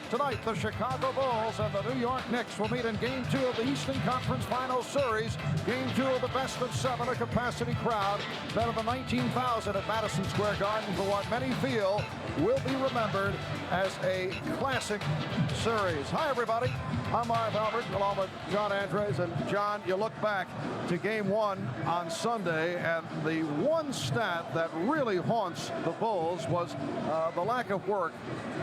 Tonight, the Chicago Bulls and the New York Knicks will meet in Game 2 of the Eastern Conference Finals Series. Game 2 of the best of 7, a capacity crowd better than 19,000 at Madison Square Garden for what many feel will be remembered as a classic series. Hi, everybody. I'm Marv Albert, along with John Andres. And John, you look back to Game 1 on Sunday, and the one stat that really haunts the Bulls was the lack of work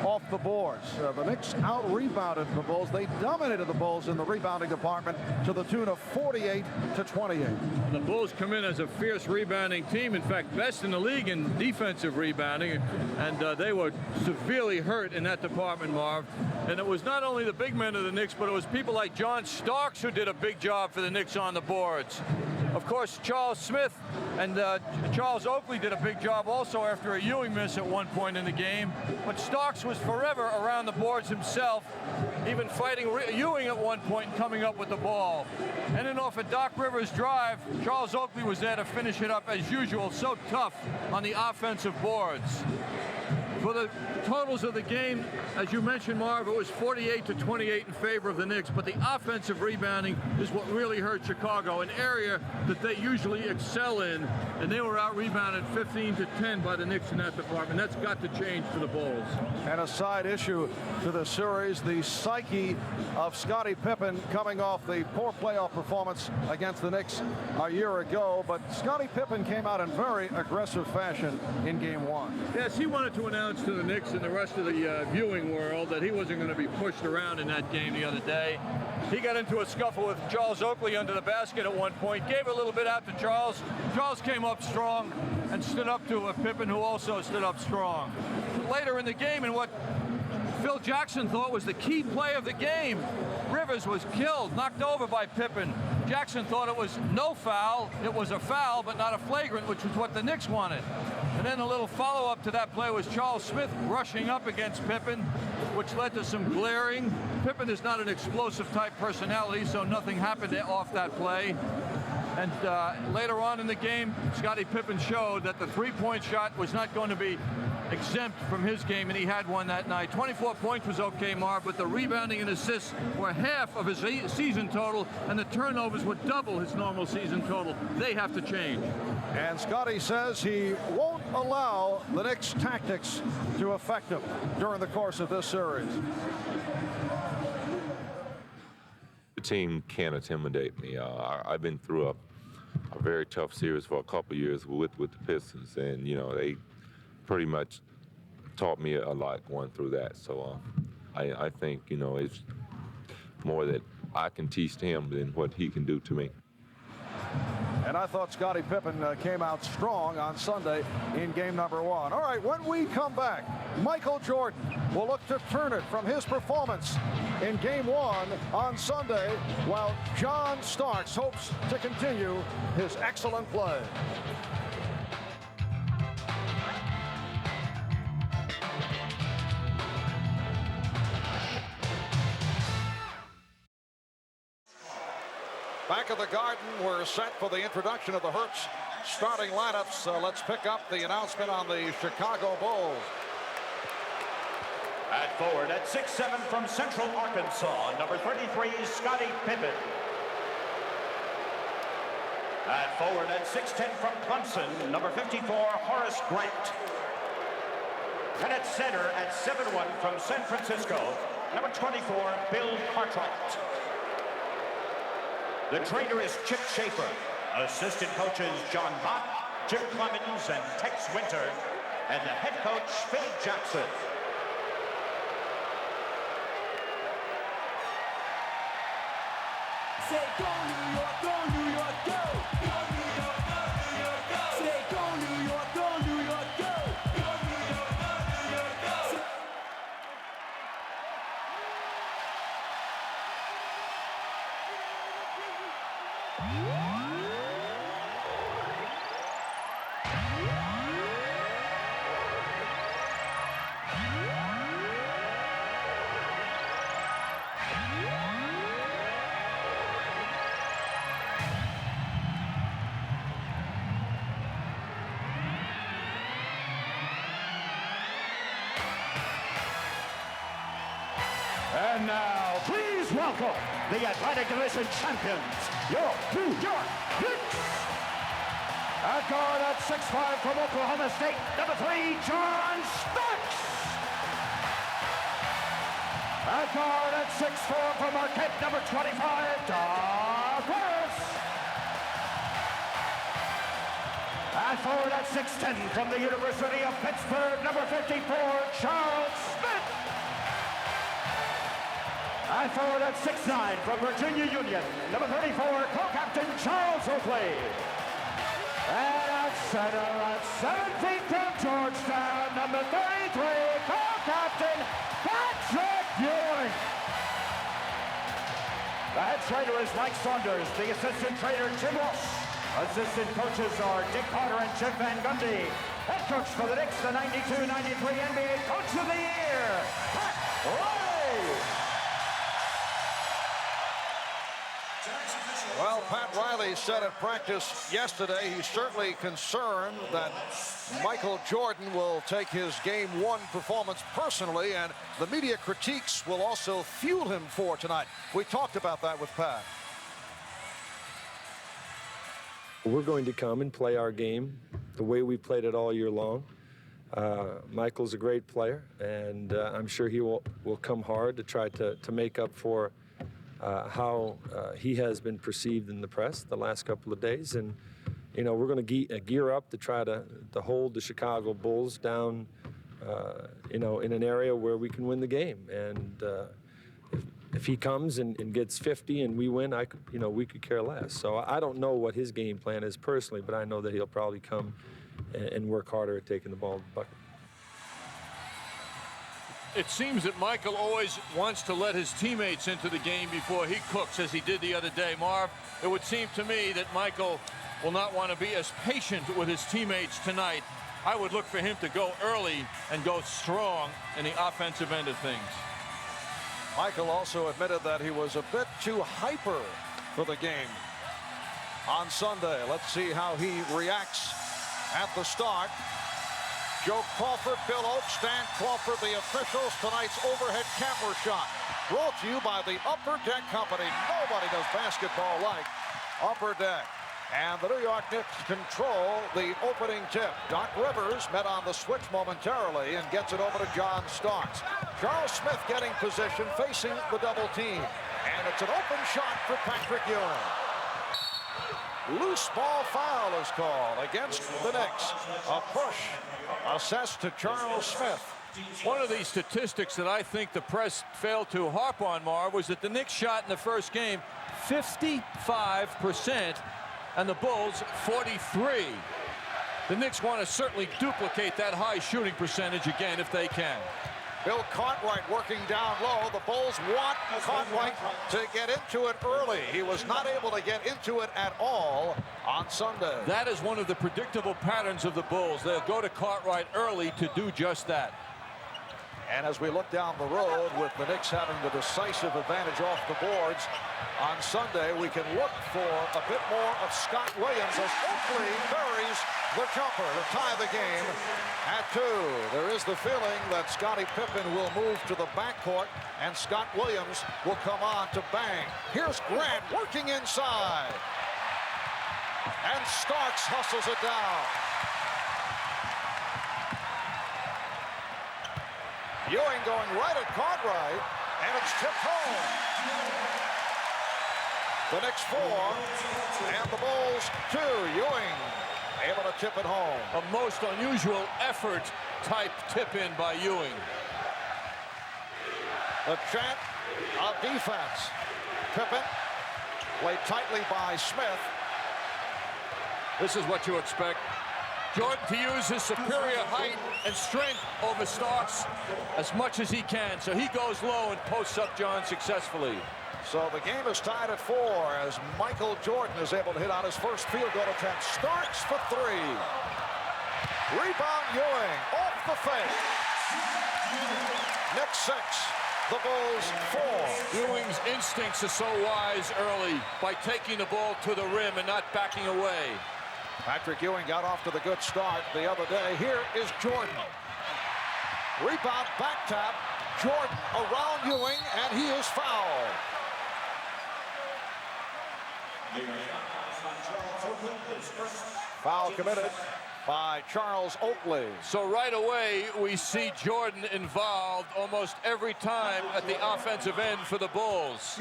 off the boards. The Knicks out-rebounded the Bulls. They dominated the Bulls in the rebounding department to the tune of 48-28. The Bulls come in as a fierce rebounding team. In fact, best in the league in defensive rebounding, and they were severely hurt in that department, Marv. And it was not only the big men of the Knicks, but it was people like John Starks who did a big job for the Knicks on the boards. Of course, Charles Smith and Charles Oakley did a big job also after a Ewing miss at one point in the game. But Starks was forever around the boards himself, even fighting Ewing at one point and coming up with the ball. And then off a Doc Rivers drive, Charles Oakley was there to finish it up as usual, so tough on the offensive boards. For the totals of the game, as you mentioned, Marv, it was 48-28 in favor of the Knicks, but the offensive rebounding is what really hurt Chicago, an area that they usually excel in, and they were out-rebounded 15-10 by the Knicks in that department. That's got to change for the Bulls. And a side issue to the series, the psyche of Scottie Pippen coming off the poor playoff performance against the Knicks a year ago, but Scottie Pippen came out in very aggressive fashion in Game 1. Yes, he wanted to announce to the Knicks and the rest of the viewing world that he wasn't going to be pushed around in that game the other day. He got into a scuffle with Charles Oakley under the basket at one point, gave a little bit out to Charles. Charles came up strong and stood up to Pippen, who also stood up strong. Later in the game, in what Phil Jackson thought was the key play of the game, Rivers was killed, knocked over by Pippen. Jackson thought it was no foul. It was a foul, but not a flagrant, which was what the Knicks wanted. And then a little follow-up to that play was Charles Smith rushing up against Pippen, which led to some glaring. Pippen is not an explosive type personality, so nothing happened off that play. And later on in the game, Scottie Pippen showed that the three-point shot was not going to be exempt from his game, and he had one that night. 24 points was okay, Marv, but the rebounding and assists were half of his season total, and the turnovers were double his normal season total. They have to change. And Scottie says he won't allow the Knicks' tactics to affect him during the course of this series. The team can't intimidate me. I've been through a very tough series for a couple years with the Pistons, and you know they pretty much taught me a lot going through that. So I think you know it's more that I can teach him than what he can do to me. And I thought Scottie Pippen came out strong on Sunday in game number 1. All right, when we come back, Michael Jordan will look to turn it from his performance in game 1 on Sunday, while John Starks hopes to continue his excellent play. Back at the Garden, we're set for the introduction of the Hertz starting lineups. Let's pick up the announcement on the Chicago Bulls. At forward, at 6'7" from Central Arkansas, number 33, Scottie Pippen. At forward, at 6'10" from Clemson, number 54, Horace Grant. And at center, at 7'1" from San Francisco, number 24, Bill Cartwright. The trainer is Chip Schaefer. Assistant coaches John Bott, Jim Clemens, and Tex Winter. And the head coach, Phil Jackson. Say go New York, go New York, go! Go New York, go New York, go! Say go New York, go New York, go! Go New York, go New York, go! And now, please welcome the Atlantic Division champions, your New York Knicks. At guard at 6'5" from Oklahoma State, number 3, John Starks. At guard at 6'4" from Marquette, number 25, Doc Rivers. At forward at 6'10" from the University of Pittsburgh, number 54, Charles Smith. At forward at 6'9" from Virginia Union, number 34, co-captain Charles Oakley. And at center at 7 feet from Georgetown, number 33, co-captain Patrick Ewing. The head trainer is Mike Saunders, the assistant trainer Jim Walsh. Assistant coaches are Dick Carter and Jim Van Gundy. Head coach for the Knicks, the 92-93 NBA Coach of the Year, Pat Riley. Well, Pat Riley said at practice yesterday he's certainly concerned that Michael Jordan will take his Game 1 performance personally, and the media critiques will also fuel him for tonight. We talked about that with Pat. We're going to come and play our game the way we played it all year long. Michael's a great player, and I'm sure he will come hard to try to make up for how he has been perceived in the press the last couple of days. And, you know, we're going to gear up to try to hold the Chicago Bulls down, you know, in an area where we can win the game. And if he comes and gets 50 and we win, we could care less. So I don't know what his game plan is personally, but I know that he'll probably come and work harder at taking the ball to the bucket. It seems that Michael always wants to let his teammates into the game before he cooks, as he did the other day. Marv, it would seem to me that Michael will not want to be as patient with his teammates tonight. I would look for him to go early and go strong in the offensive end of things. Michael also admitted that he was a bit too hyper for the game on Sunday. Let's see how he reacts at the start. Joe Crawford, Bill Oakes, Stan Crawford, the officials. Tonight's overhead camera shot brought to you by the Upper Deck Company. Nobody does basketball like Upper Deck. And the New York Knicks control the opening tip. Doc Rivers met on the switch momentarily and gets it over to John Starks. Charles Smith getting position, facing the double team. And it's an open shot for Patrick Ewing. Loose ball foul is called against the Knicks. A push assessed to Charles Smith. One of the statistics that I think the press failed to harp on, Marv, was that the Knicks shot in the first game 55%. And the Bulls 43. The Knicks want to certainly duplicate that high shooting percentage again if they can. Bill Cartwright working down low. The Bulls want Cartwright to get into it early. He was not able to get into it at all on Sunday. That is one of the predictable patterns of the Bulls. They'll go to Cartwright early to do just that. And as we look down the road with the Knicks having the decisive advantage off the boards on Sunday, we can look for a bit more of Scott Williams as Oakley buries the jumper to tie the game at 2. There is the feeling that Scottie Pippen will move to the backcourt and Scott Williams will come on to bang. Here's Grant working inside. And Starks hustles it down. Ewing going right at Cartwright, and it's tipped home. The Knicks 4, and the Bulls 2. Ewing able to tip it home. A most unusual effort type tip in by Ewing. The chant of defense. Pippen played tightly by Smith. This is what you expect. Jordan to use his superior height and strength over Starks as much as he can. So he goes low and posts up John successfully. So the game is tied at 4 as Michael Jordan is able to hit on his first field goal attempt. Starks for 3. Rebound Ewing off the fake. Knicks 6, the Bulls 4. Ewing's instincts are so wise early by taking the ball to the rim and not backing away. Patrick Ewing got off to the good start the other day. Here is Jordan. Rebound back tap. Jordan around Ewing, and he is fouled. Foul committed by Charles Oakley. So right away, we see Jordan involved almost every time at the offensive end for the Bulls.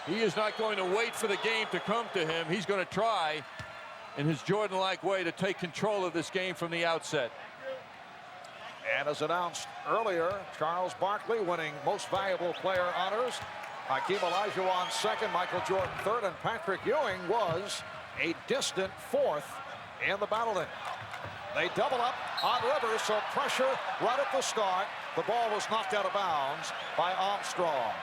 He is not going to wait for the game to come to him. He's going to try, in his Jordan-like way, to take control of this game from the outset. And as announced earlier, Charles Barkley winning Most Valuable Player honors. Hakeem Olajuwon second, Michael Jordan third, and Patrick Ewing was a distant fourth in the battling. They double up on Rivers, so pressure right at the start. The ball was knocked out of bounds by Armstrong.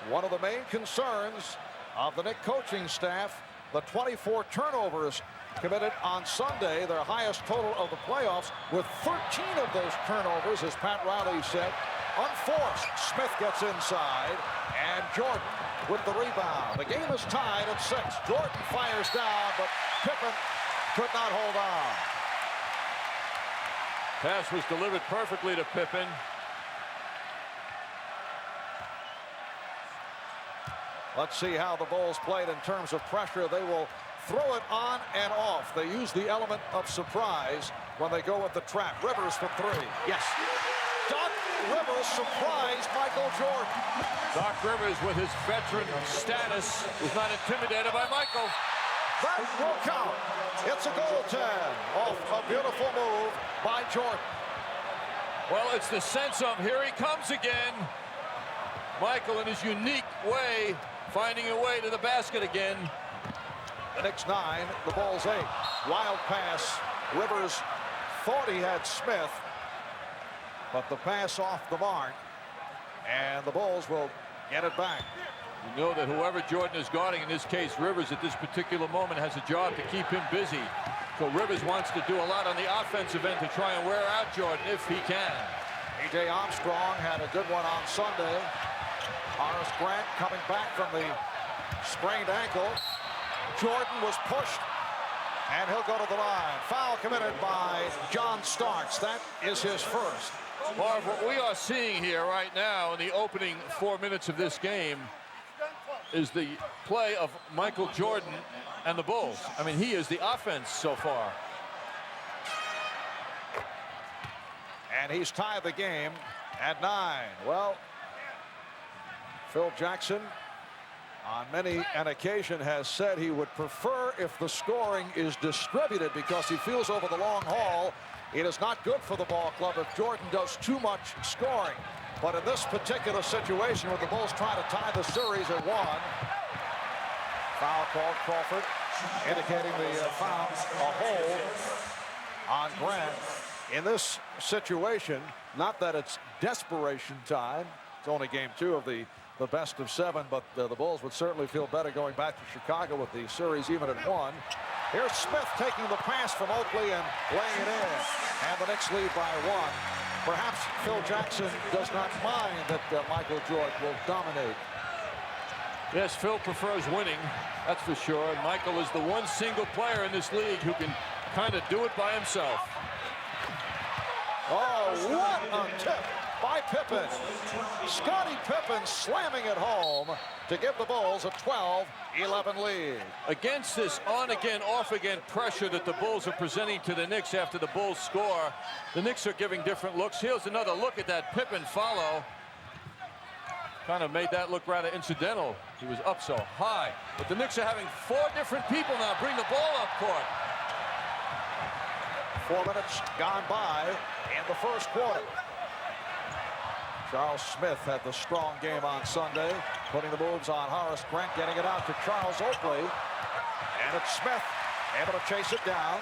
One of the main concerns of the Knicks coaching staff, the 24 turnovers committed on Sunday, their highest total of the playoffs, with 13 of those turnovers, as Pat Riley said, unforced. Smith gets inside, and Jordan with the rebound. The game is tied at 6. Jordan fires down, but Pippen could not hold on. Pass was delivered perfectly to Pippen. Let's see how the Bulls played in terms of pressure. They will throw it on and off. They use the element of surprise when they go with the trap. Rivers for three. Yes. Doc Rivers surprised Michael Jordan. Doc Rivers, with his veteran status, was not intimidated by Michael. That will count. It's a goaltend off a beautiful move by Jordan. Well, it's the sense of here he comes again. Michael, in his unique way, finding a way to the basket again. The Knicks 9, the Bulls 8. Wild pass. Rivers thought he had Smith, but the pass off the mark, and the Bulls will get it back. You know that whoever Jordan is guarding, in this case Rivers, at this particular moment has a job to keep him busy. So Rivers wants to do a lot on the offensive end to try and wear out Jordan if he can. A.J. Armstrong had a good one on Sunday. Horace Grant coming back from the sprained ankle. Jordan was pushed, and he'll go to the line. Foul committed by John Starks. That is his first. Marv, what we are seeing here right now in the opening 4 minutes of this game is the play of Michael Jordan and the Bulls. I mean, he is the offense so far. And he's tied the game at 9. Well, Phil Jackson on many an occasion has said he would prefer if the scoring is distributed, because he feels over the long haul it is not good for the ball club if Jordan does too much scoring. But in this particular situation, where the Bulls try to tie the series at 1, foul called. Crawford indicating the foul, a hold on Grant. In this situation, not that it's desperation time, it's only game 2 of the best of 7, but the Bulls would certainly feel better going back to Chicago with the series even at 1. Here's Smith taking the pass from Oakley and laying it in, and the Knicks lead by 1. Perhaps Phil Jackson does not mind that Michael Jordan will dominate. Yes, Phil prefers winning, that's for sure. And Michael is the one single player in this league who can kind of do it by himself. Oh, what a tip by Pippen. Scottie Pippen slamming it home to give the Bulls a 12-11 lead. Against this on-again, off-again pressure that the Bulls are presenting to the Knicks after the Bulls score, the Knicks are giving different looks. Here's another look at that Pippen follow. Kind of made that look rather incidental. He was up so high. But the Knicks are having 4 different people now bring the ball up court. 4 minutes gone by in the first quarter. Charles Smith had the strong game on Sunday, putting the moves on Horace Grant, getting it out to Charles Oakley. And it's Smith able to chase it down.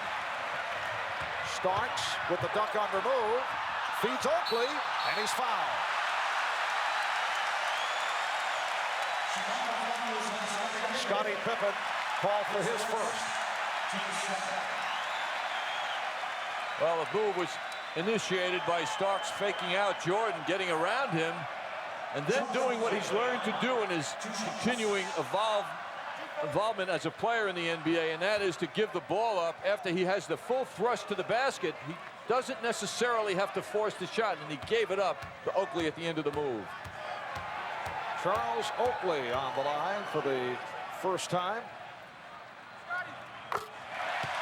Starks with the duck under move, feeds Oakley, and he's fouled. Scottie Pippen called for his first. Well, the move was initiated by Starks faking out Jordan, getting around him, and then doing what he's learned to do in his continuing involvement as a player in the NBA, and that is to give the ball up after he has the full thrust to the basket. He doesn't necessarily have to force the shot, and he gave it up to Oakley at the end of the move. Charles Oakley on the line for the first time.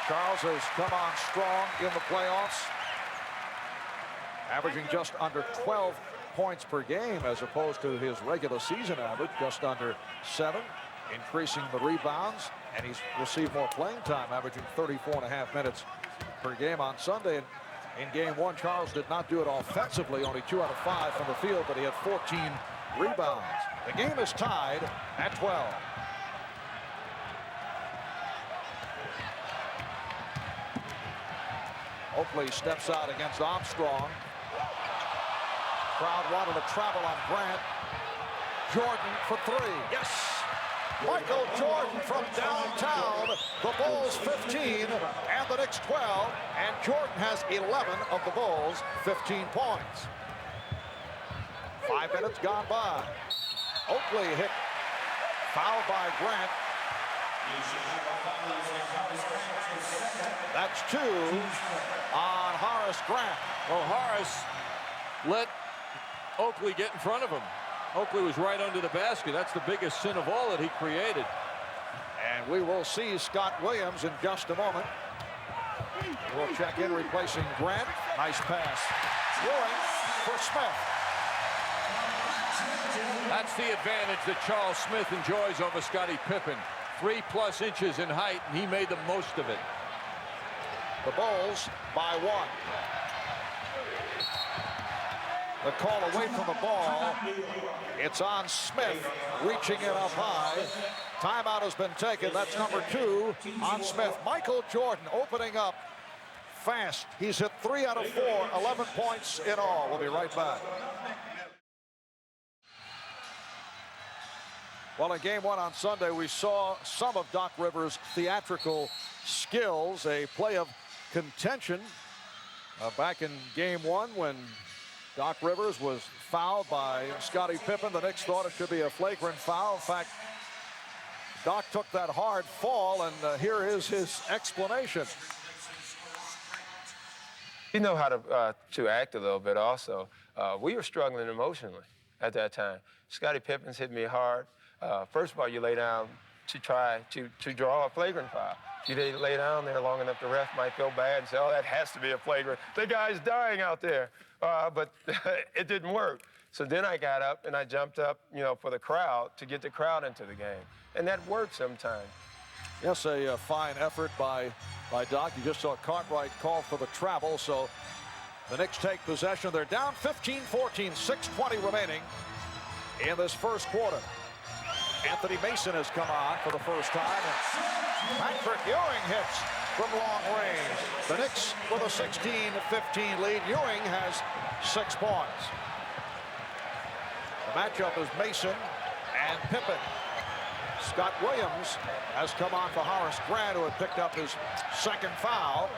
Charles has come on strong in the playoffs, averaging just under 12 points per game as opposed to his regular season average, just under 7, increasing the rebounds, and he's received more playing time, averaging 34.5 minutes per game on Sunday. And in game 1, Charles did not do it offensively, only 2 out of 5 from the field, but he had 14 rebounds. The game is tied at 12. Oakley steps out against Armstrong. Crowd wanted to travel on Grant. Jordan for 3. Yes! Michael Jordan from downtown. The Bulls 15 and the Knicks 12. And Jordan has 11 of the Bulls' 15 points. 5 minutes gone by. Oakley hit. Fouled by Grant. That's 2 on Horace Grant. Well, Horace let Oakley get in front of him. Oakley was right under the basket. That's the biggest sin of all that he created. And we will see Scott Williams in just a moment. We'll check in, replacing Grant. Nice pass. Ewing for Smith. That's the advantage that Charles Smith enjoys over Scottie Pippen. 3+ inches in height, and he made the most of it. The Bulls by 1. The call away from the ball. It's on Smith, reaching it up high. Timeout has been taken. That's number 2 on Smith. Michael Jordan opening up fast. He's hit 3 out of 4, 11 points in all. We'll be right back. Well, in game 1 on Sunday, we saw some of Doc Rivers' theatrical skills, a play of contention back in game 1 when Doc Rivers was fouled by Scottie Pippen. The Knicks thought it should be a flagrant foul. In fact, Doc took that hard fall, and here is his explanation. You know how to act a little bit also. We were struggling emotionally at that time. Scottie Pippen's hit me hard. First of all, you lay down to try to draw a flagrant foul. If you lay down there long enough, the ref might feel bad and say, oh, that has to be a flagrant. The guy's dying out there. But it didn't work. So then I got up and I jumped up, you know, for the crowd to get the crowd into the game. And that works sometimes. Yes, a fine effort by Doc. You just saw Cartwright call for the travel. So the Knicks take possession. They're down 15-14, 6:20 remaining in this first quarter. Anthony Mason has come on for the first time. And Patrick Ewing hits from long range. The Knicks with a 16-15 lead. Ewing has 6 points. The matchup is Mason and Pippen. Scott Williams has come on for Horace Grant, who had picked up his 2nd foul.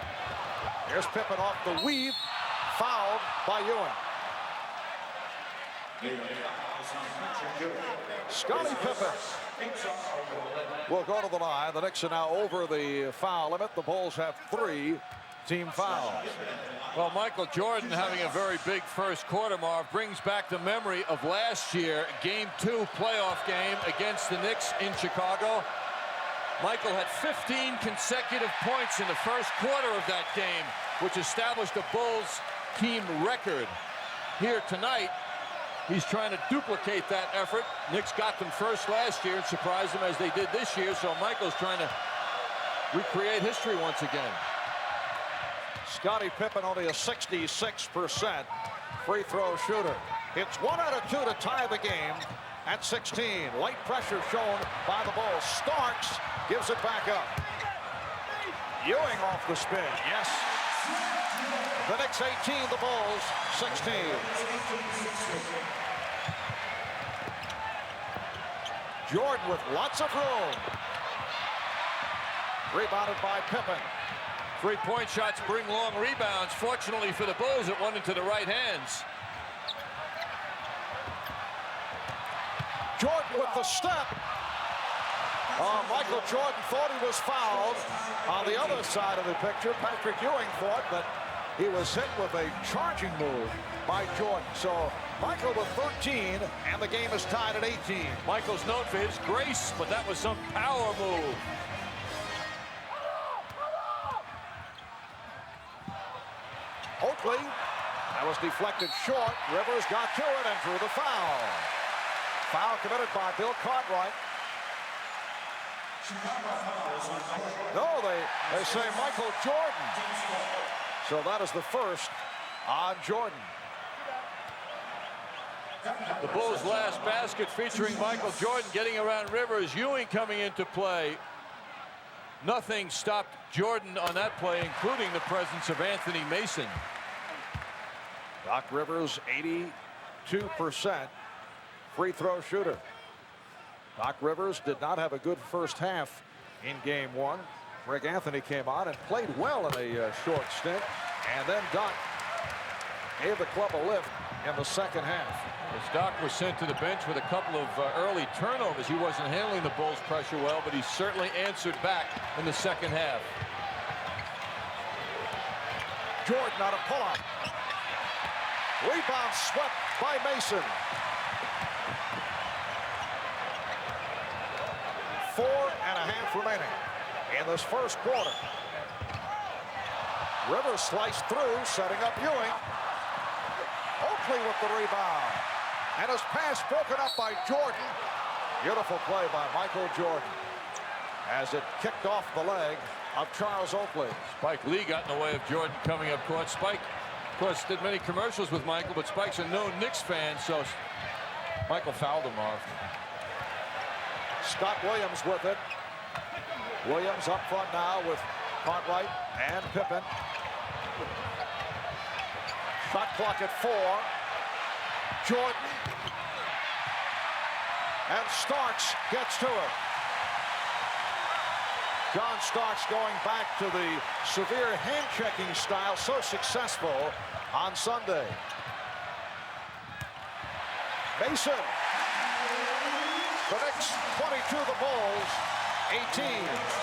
Here's Pippen off the weave, fouled by Ewing. Scottie Pippen will go to the line. The Knicks are now over the foul limit. The Bulls have 3 team fouls. Well, Michael Jordan having a very big first quarter, Marv, brings back the memory of last year, game 2 playoff game against the Knicks in Chicago. Michael had 15 consecutive points in the first quarter of that game, which established a Bulls team record. Here tonight, he's trying to duplicate that effort. Knicks got them first last year and surprised them as they did this year, so Michael's trying to recreate history once again. Scottie Pippen only a 66% free throw shooter. Hits 1 out of 2 to tie the game at 16. Light pressure shown by the Bulls. Starks gives it back up. Ewing off the spin. Yes. The Knicks 18, the Bulls 16. Jordan with lots of room. Rebounded by Pippen. 3-point shots bring long rebounds. Fortunately for the Bulls, it went into the right hands. Jordan with the step. Michael Jordan thought he was fouled. On the other side of the picture, Patrick Ewing thought that he was hit with a charging move by Jordan. So Michael with 13, and the game is tied at 18. Michael's known for his grace, but that was some power move. Oakley, that was deflected short. Rivers got to it and drew the foul. Foul committed by Bill Cartwright. No, they say Michael Jordan. So that is the first on Jordan. The Bulls' last basket featuring Michael Jordan getting around Rivers. Ewing coming into play. Nothing stopped Jordan on that play, including the presence of Anthony Mason. Doc Rivers, 82% free throw shooter. Doc Rivers did not have a good first half in game one. Greg Anthony came on and played well in a short stint. And then Doc gave the club a lift in the second half. As Doc was sent to the bench with a couple of early turnovers, he wasn't handling the Bulls' pressure well, but he certainly answered back in the second half. Jordan on a pull-up. Rebound swept by Mason. 4.5 remaining in this first quarter. Rivers sliced through, setting up Ewing. Oakley with the rebound. And his pass broken up by Jordan. Beautiful play by Michael Jordan as it kicked off the leg of Charles Oakley. Spike Lee got in the way of Jordan coming up court. Spike, of course, did many commercials with Michael, but Spike's a known Knicks fan, so Michael fouled him off. Scott Williams with it. Williams up front now with Cartwright and Pippen. Shot clock at 4. Jordan. And Starks gets to it. John Starks going back to the severe hand-checking style so successful on Sunday. Mason. The Knicks 22, the Bulls 18.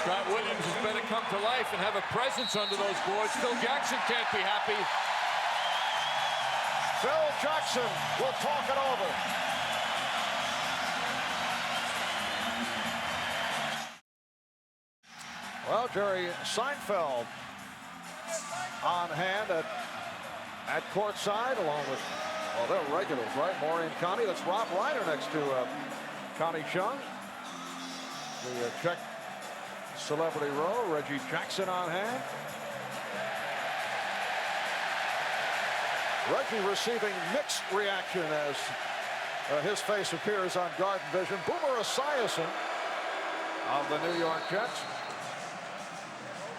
Scott Williams has better come to life and have a presence under those boards. Phil Jackson can't be happy. Phil Jackson will talk it over. Well, Jerry, Seinfeld on hand at courtside along with, well, they're regulars, right? Maureen Connie. That's Rob Reiner next to Connie Chung. The Czech celebrity row. Reggie Jackson on hand. Reggie receiving mixed reaction as his face appears on Garden Vision. Boomer Esiason of the New York Jets.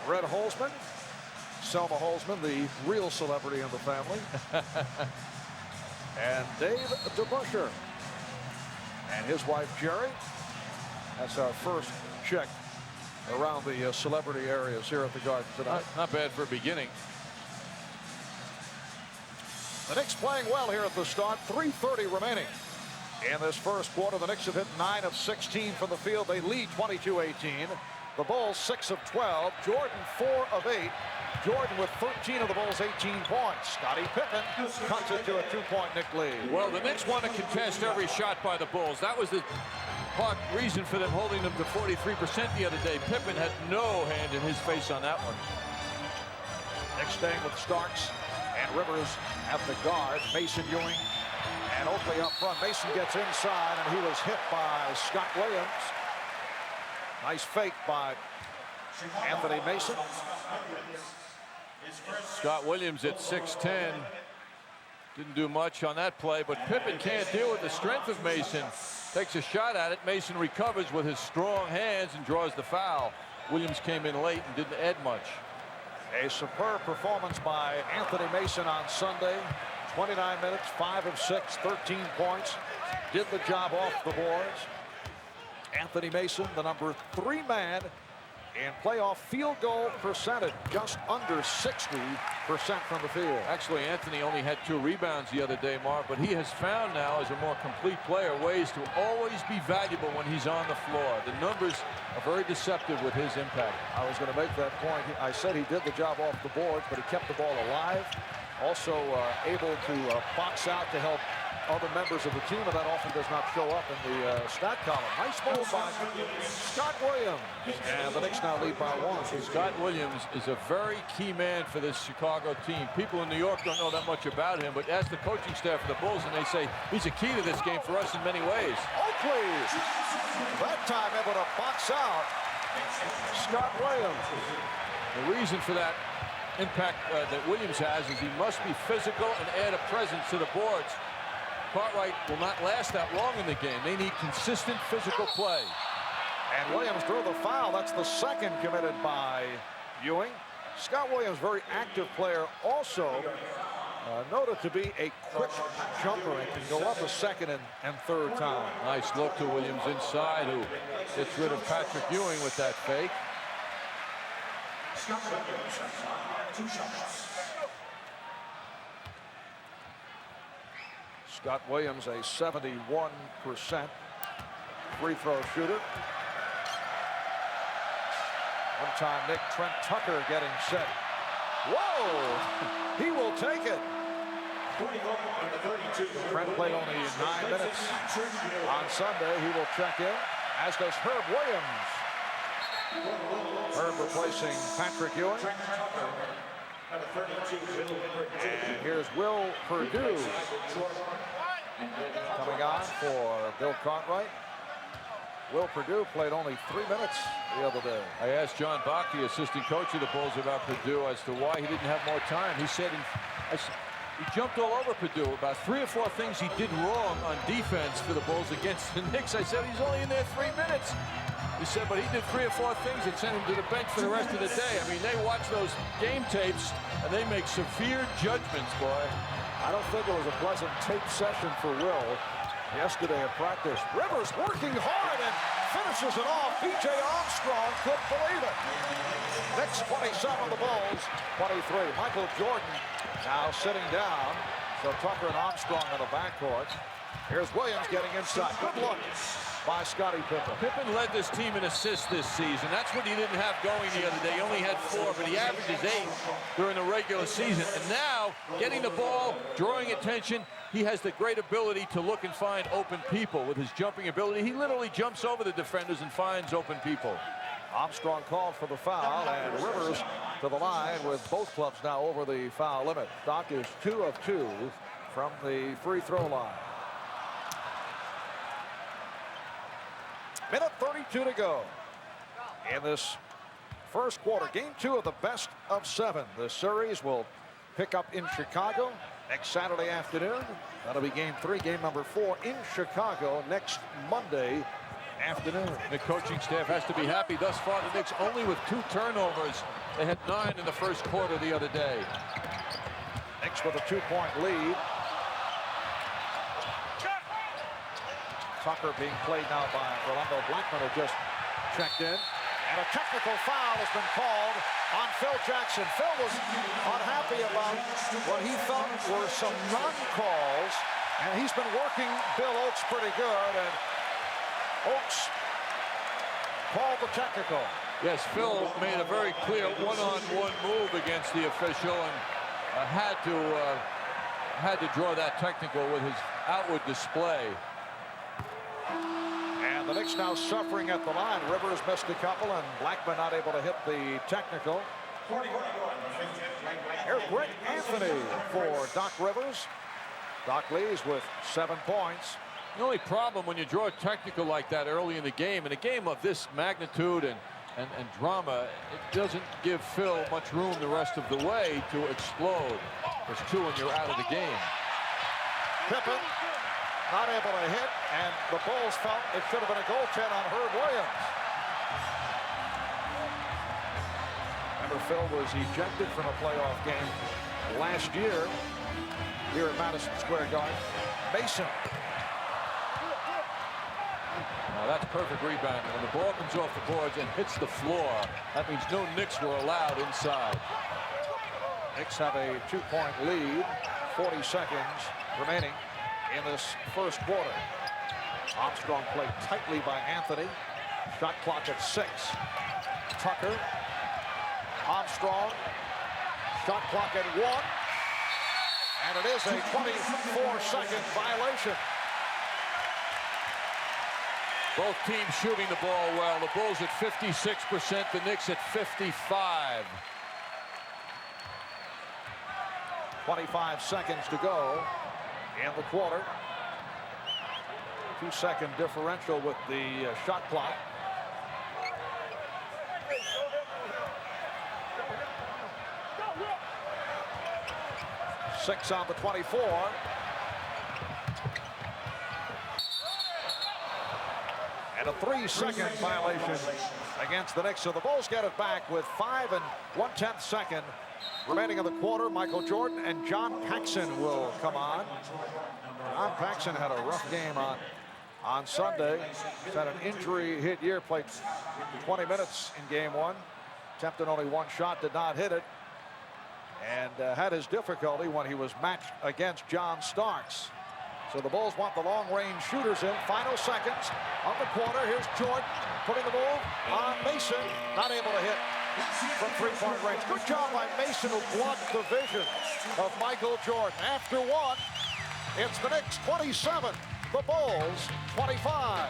Red Holzman, Selma Holzman, the real celebrity in the family. And Dave DeBuscher and his wife Jerry. That's our first check around the celebrity areas here at the Garden tonight. Not bad for a beginning. The Knicks playing well here at the start. 3:30 remaining in this first quarter. The Knicks have hit 9 of 16 from the field. They lead 22-18. The Bulls 6 of 12. Jordan 4 of 8. Jordan with 13 of the Bulls' 18 points. Scottie Pippen cuts it to a 2-point Knick lead. Well, the Knicks want to contest every shot by the Bulls. That was the reason for them holding them to 43% the other day. Pippen had no hand in his face on that one. Knicks staying with Starks and Rivers at the guard. Mason, Ewing, and Oakley up front. Mason gets inside, and he was hit by Scott Williams. Nice fake by Anthony Mason. Scott Williams at 6'10". Didn't do much on that play, but Pippen can't deal with the strength of Mason. Takes a shot at it. Mason recovers with his strong hands and draws the foul. Williams came in late and didn't add much. A superb performance by Anthony Mason on Sunday. 29 minutes, 5 of 6, 13 points. Did the job off the boards. Anthony Mason, the number 3 man in playoff field goal percentage, just under 60% from the field. Actually, Anthony only had 2 rebounds the other day, Mark, but he has found now, as a more complete player, ways to always be valuable when he's on the floor. The numbers are very deceptive with his impact. I was going to make that point. I said he did the job off the boards, but he kept the ball alive. Also able to box out to help other members of the team, and that often does not show up in the stat column. Nice move by Scott Williams, and the Knicks now lead by 1. Scott Williams is a very key man for this Chicago team. People in New York don't know that much about him, but ask the coaching staff of the Bulls, and they say he's a key to this game for us in many ways. Oakley, that time able to box out Scott Williams. The reason for that impact that Williams has is he must be physical and add a presence to the boards. Cartwright will not last that long in the game. They need consistent physical play. And Williams drew the foul. That's the second committed by Ewing. Scott Williams, very active player, also noted to be a quick jumper and can go up a second and third time. Nice look to Williams inside, who gets rid of Patrick Ewing with that fake. Scott Williams, 2 shots. Scott Williams, a 71% free throw shooter. One time, Nick, Trent Tucker getting set. Whoa! He will take it. Trent played only 9 minutes on Sunday. He will check in, as does Herb Williams. Herb replacing Patrick Ewing. And here's Will Perdue coming on for Bill Cartwright. Will Perdue played only 3 minutes the other day. I asked John Bach, the assistant coach of the Bulls, about Perdue as to why he didn't have more time. He said he jumped all over Perdue. About 3 or 4 things he did wrong on defense for the Bulls against the Knicks. I said he's only in there 3 minutes. He said, but he did 3 or 4 things that sent him to the bench for the rest of the day. I mean, they watch those game tapes, and they make severe judgments, boy. I don't think it was a pleasant tape session for Will yesterday at practice. Rivers working hard and finishes it off. P.J. Armstrong couldn't believe it. Knicks 27, the Bulls 23. Michael Jordan now sitting down. So Tucker and Armstrong in the backcourt. Here's Williams getting inside. Good look by Scottie Pippen. Pippen led this team in assists this season. That's what he didn't have going the other day. He only had 4, but he averages 8 during the regular season. And now, getting the ball, drawing attention, he has the great ability to look and find open people with his jumping ability. He literally jumps over the defenders and finds open people. Armstrong called for the foul, and Rivers to the line with both clubs now over the foul limit. Doc is 2 of 2 from the free throw line. Minute 32 to go in this first quarter. Game 2 of the best of 7. The series will pick up in Chicago next Saturday afternoon. That'll be game 3. Game number 4 in Chicago next Monday afternoon. The coaching staff has to be happy. Thus far, the Knicks only with 2 turnovers. They had 9 in the first quarter the other day. Knicks with a 2-point lead. Tucker being played now by Rolando Blackman, who just checked in. And a technical foul has been called on Phil Jackson. Phil was unhappy about what he felt were some non-calls, and he's been working Bill Oakes pretty good, and Oakes called the technical. Yes, Phil made a very clear one-on-one move against the official, and had to draw that technical with his outward display. And the Knicks now suffering at the line. Rivers missed a couple, and Blackman not able to hit the technical. Here's Greg Anthony for Doc Rivers. Doc leads with 7 points. The only problem when you draw a technical like that early in the game, in a game of this magnitude and drama, it doesn't give Phil much room the rest of the way to explode. There's 2 and you're out of the game. Pippen not able to hit, and the Bulls felt it should have been a goaltend on Herb Williams. Remember, Phil was ejected from a playoff game last year here at Madison Square Garden. Mason Now that's perfect rebounding. When the ball comes off the boards and hits the floor, that means no Knicks were allowed inside. Knicks have a 2-point lead. 40 seconds remaining in this first quarter. Armstrong played tightly by Anthony. Shot clock at 6. Tucker. Armstrong. Shot clock at 1. And it is a 24-second violation. Both teams shooting the ball well. The Bulls at 56%, the Knicks at 55. 25 seconds to go in the quarter. 2-second differential with the shot clock. Six on the 24. And a 3-second violation against the Knicks. So the Bulls get it back with 5 1/10 second remaining in the quarter. Michael Jordan and John Paxson will come on. John Paxson had a rough game on Sunday. He's had an injury-hit year, played 20 minutes in game 1. Attempted only 1 shot, did not hit it. And had his difficulty when he was matched against John Starks. So the Bulls want the long-range shooters in. Final seconds of the quarter. Here's Jordan putting the move on Mason. Not able to hit from 3-point range. Good job by Mason, who blocked the vision of Michael Jordan. After 1, it's the Knicks 27, the Bulls 25.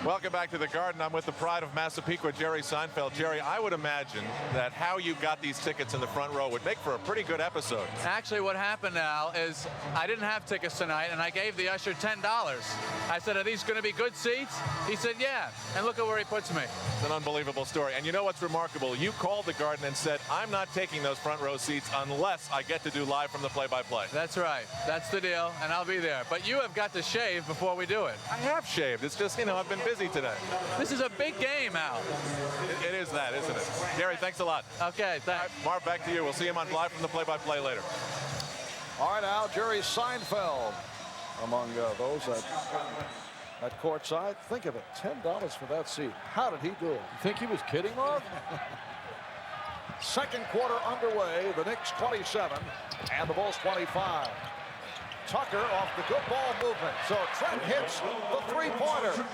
Welcome back to the Garden. I'm with the pride of Massapequa, Jerry Seinfeld. Jerry, I would imagine that how you got these tickets in the front row would make for a pretty good episode. Actually, what happened now is I didn't have tickets tonight, and I gave the usher $10. I said, are these going to be good seats? He said, yeah. And look at where he puts me. It's an unbelievable story. And you know what's remarkable? You called the Garden and said, I'm not taking those front row seats unless I get to do live from the play-by-play. That's right. That's the deal, and I'll be there. But you have got to shave before we do it. I have shaved. It's just, you know, I've been busy today. This is a big game, Al. It is that, isn't it? Gary, thanks a lot. Okay, thanks. Right, Marv, back to you. We'll see him on live from the play-by-play later. All right, Al, Jerry Seinfeld among those at courtside. Think of it, $10 for that seat. How did he do it? You think he was kidding, Marv? Second quarter underway. The Knicks 27 and the Bulls 25. Tucker off the good ball movement. So Trent hits the 3-pointer.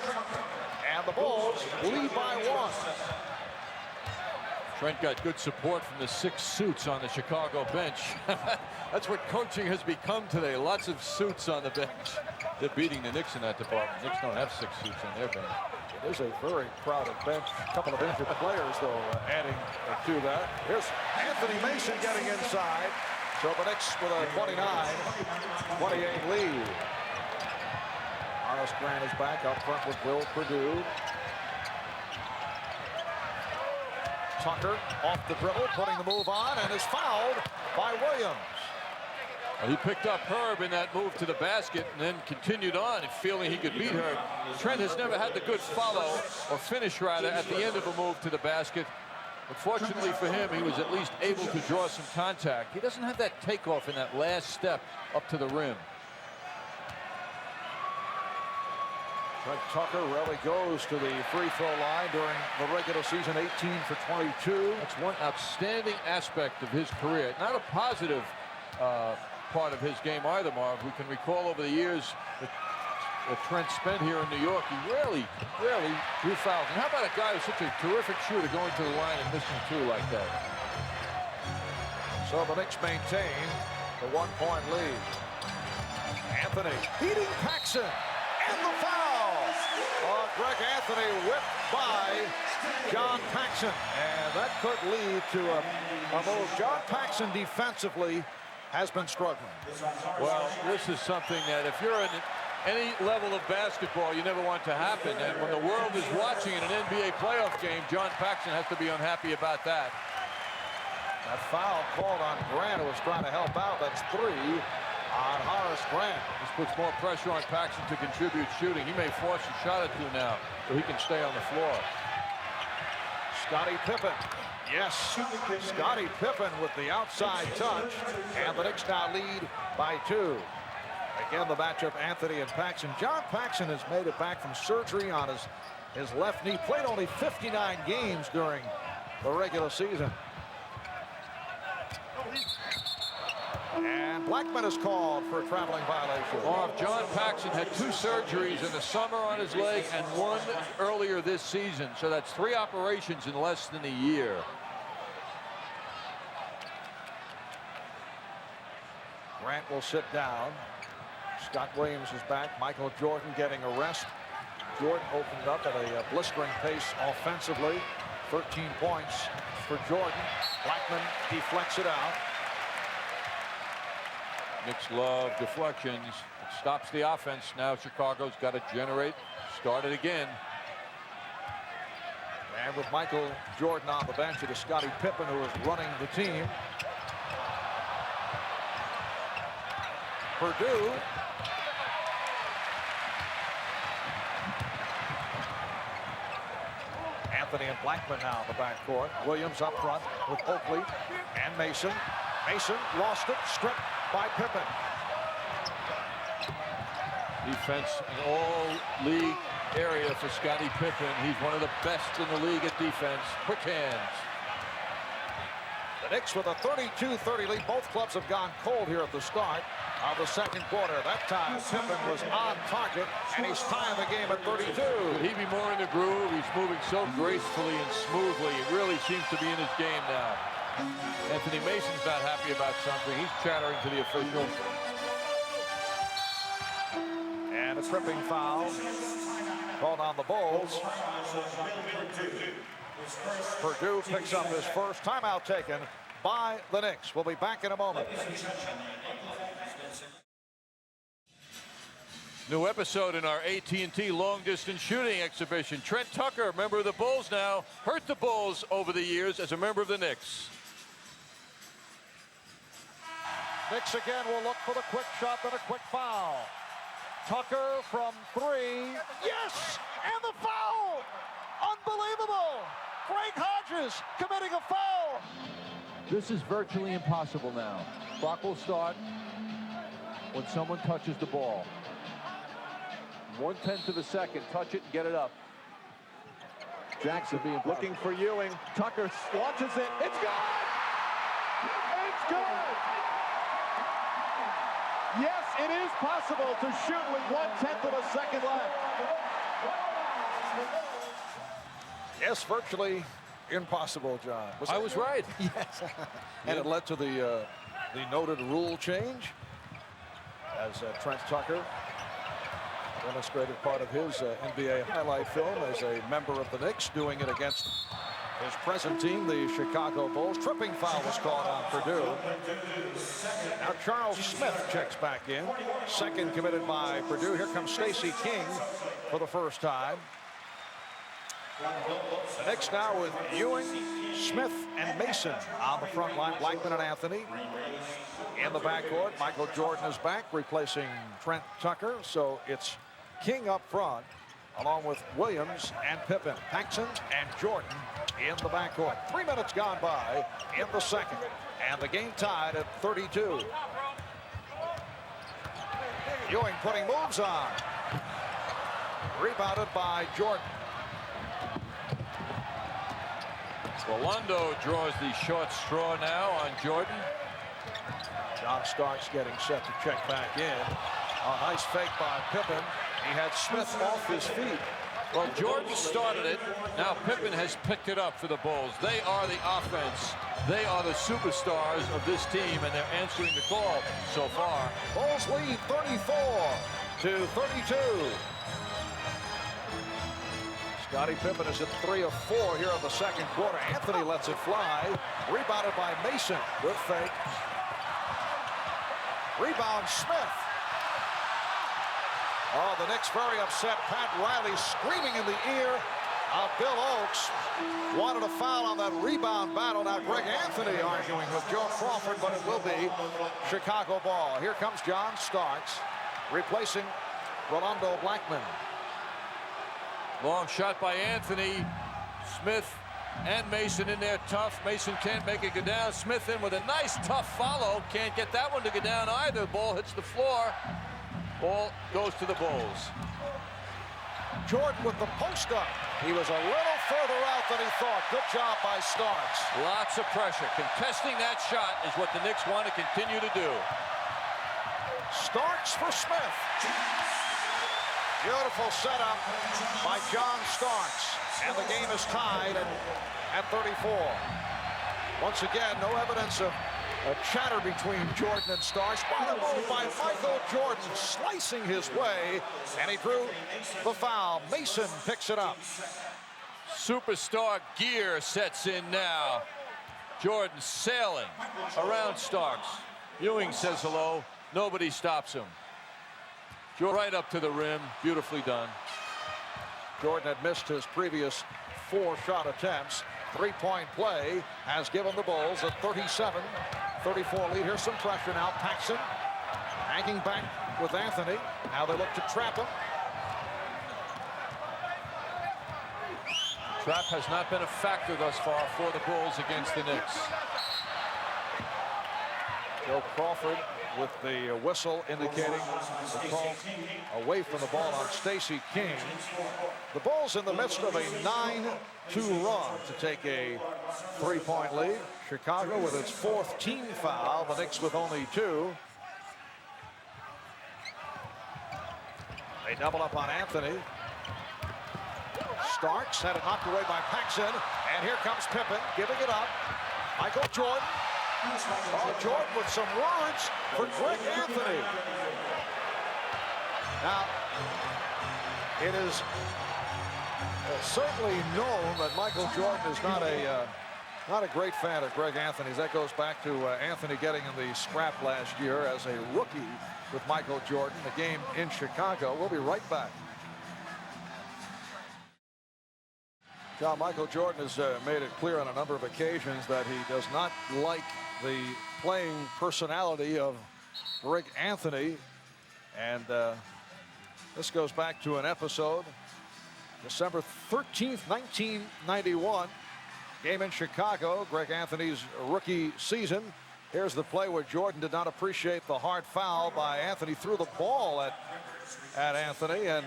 And the Bulls lead by 1. Trent got good support from the 6 suits on the Chicago bench. That's what coaching has become today. Lots of suits on the bench. They're beating the Knicks in that department. The Knicks don't have 6 suits on their bench. There's a very crowded bench. A couple of injured players, though, adding to that. Here's Anthony Mason getting inside. So the Knicks with a 29-28 lead. Horace Grant is back up front with Bill Perdue. Tucker off the dribble, putting the move on, and is fouled by Williams. He picked up Herb in that move to the basket and then continued on, feeling he could beat Herb. Trent has never had the good follow, or finish rather, at the end of a move to the basket. But fortunately for him, he was at least able to draw some contact. He doesn't have that takeoff in that last step up to the rim. Trent Tucker rarely goes to the free throw line during the regular season, 18 for 22. That's one outstanding aspect of his career. Not a positive part of his game either, Marv. We can recall over the years that Trent spent here in New York, he rarely drew fouls. And how about a guy who's such a terrific shooter going to the line and missing 2 like that? So the Knicks maintain the 1-point lead. Anthony beating Paxson, and the foul. Greg Anthony whipped by John Paxson, and that could lead to a move. John Paxson defensively has been struggling. Well, this is something that if you're in any level of basketball, you never want to happen. And when the world is watching in an NBA playoff game, John Paxson has to be unhappy about that. That foul called on Grant, who was trying to help out. That's 3 on Horace Grant. This puts more pressure on Paxson to contribute shooting. He may force a shot or 2 now, so he can stay on the floor. Scottie Pippen. Yes, Scottie Pippen with the outside touch, and the Knicks now lead by 2. Again, the matchup, Anthony and Paxson. John Paxson has made it back from surgery on his left knee. Played only 59 games during the regular season. And Blackman is called for a traveling violation. Marv, John Paxson had 2 surgeries in the summer on his leg and 1 earlier this season. So that's 3 operations in less than a year. Grant will sit down. Scott Williams is back. Michael Jordan getting a rest. Jordan opened up at a blistering pace offensively. 13 points for Jordan. Blackman deflects it out. Knicks love deflections. It stops the offense. Now Chicago's got to start it again. And with Michael Jordan on the bench, it is Scottie Pippen who is running the team. Perdue. Anthony and Blackman now in the backcourt. Williams up front with Oakley and Mason. Mason lost it, stripped by Pippen. Defense an all-league area for Scottie Pippen. He's one of the best in the league at defense. Quick hands. The Knicks with a 32-30 lead. Both clubs have gone cold here at the start of the second quarter. That time Pippen was on target, and he's tying the game at 32. Could he be more in the groove? He's moving so gracefully and smoothly. It really seems to be in his game now. Anthony Mason's not happy about something. He's chattering to the official. And a tripping foul called on the Bulls. Perdue picks up his first timeout taken by the Knicks. We'll be back in a moment. New episode in our AT&T long-distance shooting exhibition. Trent Tucker, member of the Bulls now, hurt the Bulls over the years as a member of the Knicks. Knicks again will look for the quick shot, then a quick foul. Tucker from 3. Yes! And the foul! Unbelievable! Greg Hodges committing a foul. This is virtually impossible now. Clock will start when someone touches the ball. 1/10 of a second. Touch it and get it up. Jackson looking for Ewing. Tucker launches it. It's good! It's good! Yes, it is possible to shoot with 1/10 of a second left. Yes, virtually impossible, John. I was right. Yes. And it led to the noted rule change as Trent Tucker demonstrated part of his NBA highlight film as a member of the Knicks, doing it against his present team, the Chicago Bulls. Tripping foul was called on Perdue. Now Charles Smith checks back in. Second committed by Perdue. Here comes Stacey King for the first time. The Knicks now with Ewing, Smith, and Mason on the front line. Blackman and Anthony in the backcourt. Michael Jordan is back, replacing Trent Tucker. So it's King up front, along with Williams and Pippen. Paxson and Jordan in the backcourt. 3 minutes gone by in the second, and the game tied at 32. Ewing putting moves on. Rebounded by Jordan. Rolando draws the short straw now on Jordan. John Starks getting set to check back in. A nice fake by Pippen. He had Smith off his feet. Well, Jordan started it. Now Pippen has picked it up for the Bulls. They are the offense. They are the superstars of this team, and they're answering the call so far. Bulls lead 34-32. Scottie Pippen is at 3 of 4 here in the second quarter. Anthony lets it fly. Rebounded by Mason. Good fake. Rebound Smith. Oh, the Knicks very upset. Pat Riley screaming in the ear of Bill Oakes. Wanted a foul on that rebound battle. Now Greg Anthony arguing with Joe Crawford, but it will be Chicago ball. Here comes John Starks, replacing Rolando Blackman. Long shot by Anthony. Smith and Mason in there tough. Mason can't make it go down. Smith in with a nice tough follow. Can't get that one to go down either. The ball hits the floor. Ball goes to the Bulls. Jordan with the post up. He was a little further out than he thought. Good job by Starks. Lots of pressure. Contesting that shot is what the Knicks want to continue to do. Starks for Smith. Beautiful setup by John Starks. And the game is tied at 34. Once again, no evidence of a chatter between Jordan and Starks. What a move by Michael Jordan, slicing his way, and he drew the foul. Mason picks it up. Superstar gear sets in now. Jordan sailing around Starks. Ewing says hello. Nobody stops him. Right up to the rim. Beautifully done. Jordan had missed his previous 4 shot attempts. Three-point play has given the Bulls a 37-34 lead. Here's some pressure now. Paxson hanging back with Anthony. Now they look to trap him. Trap has not been a factor thus far for the Bulls against the Knicks. Joe Crawford with the whistle indicating the call away from the ball on Stacey King. The Bulls in the midst of a 9-2 run to take a 3-point lead. Chicago with its 4th team foul. The Knicks with only 2. They double up on Anthony. Starks had it knocked away by Paxson. And here comes Pippen giving it up. Michael Jordan. Oh, Jordan with some words for Greg Anthony. Now, it is certainly known that Michael Jordan is not a great fan of Greg Anthony's. That goes back to Anthony getting in the scrap last year as a rookie with Michael Jordan. The game in Chicago. We'll be right back. Now, Michael Jordan has made it clear on a number of occasions that he does not like the playing personality of Greg Anthony. And this goes back to an episode, December 13th, 1991. Game in Chicago, Greg Anthony's rookie season. Here's the play where Jordan did not appreciate the hard foul by Anthony, threw the ball at Anthony, and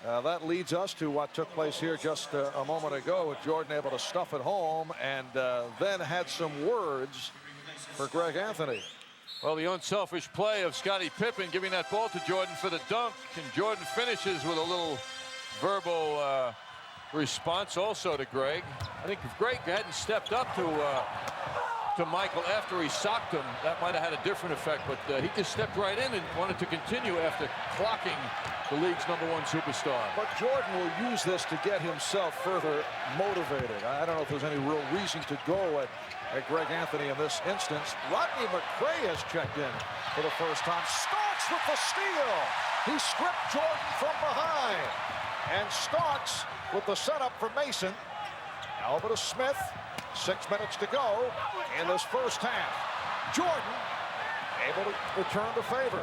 that leads us to what took place here just a moment ago, with Jordan able to stuff it home and then had some words for Greg Anthony. Well, the unselfish play of Scottie Pippen giving that ball to Jordan for the dunk, and Jordan finishes with a little verbal response also to Greg. I think if Greg hadn't stepped up to Michael after he socked him, that might have had a different effect, but he just stepped right in and wanted to continue after clocking the league's #1 superstar. But Jordan will use this to get himself further motivated. I don't know if there's any real reason to go at Greg Anthony in this instance. Rodney McRae has checked in for the first time. Starks with the steal. He stripped Jordan from behind. And Starks with the setup for Mason. Now over to Smith. 6 minutes to go in this first half. Jordan able to return the favor.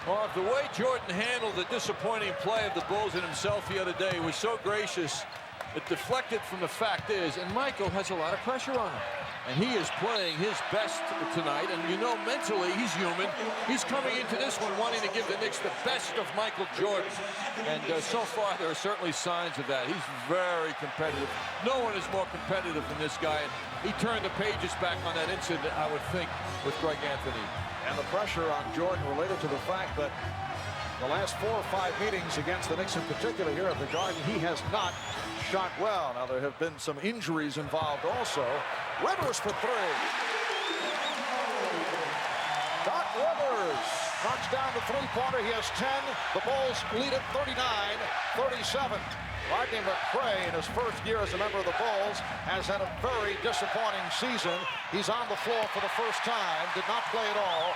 Well, the way Jordan handled the disappointing play of the Bulls and himself the other day was so gracious. It deflected from the fact is, and Michael has a lot of pressure on him. And he is playing his best tonight. And you know, mentally, he's human. He's coming into this one wanting to give the Knicks the best of Michael Jordan. And so far, there are certainly signs of that. He's very competitive. No one is more competitive than this guy. And he turned the pages back on that incident, I would think, with Greg Anthony. And the pressure on Jordan related to the fact that the last 4 or 5 meetings against the Knicks in particular here at the Garden, he has not shot well. Now, there have been some injuries involved also. Rivers for 3. Doc Rivers knocks down the 3-pointer. He has 10. The Bulls lead it 39-37. Rodney McRae, in his first year as a member of the Bulls, has had a very disappointing season. He's on the floor for the first time. Did not play at all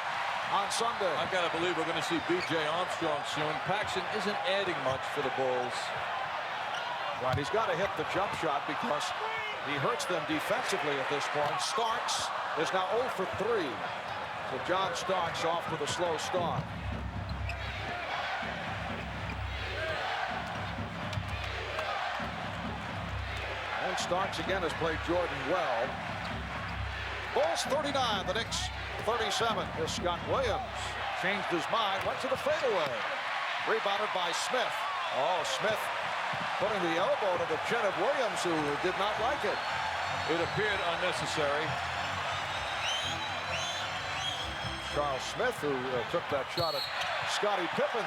on Sunday. I've got to believe we're going to see B.J. Armstrong soon. Paxson isn't adding much for the Bulls. Right, he's got to hit the jump shot because he hurts them defensively at this point. Starks is now 0 for 3. So John Starks off with a slow start. And Starks again has played Jordan well. Bulls 39, the Knicks 37. Here's Scott Williams. changed his mind, went to the fadeaway. Rebounded by Smith. Oh, Smith putting the elbow to the chin of Williams, who did not like it. It appeared unnecessary. Charles Smith, who took that shot at Scottie Pippen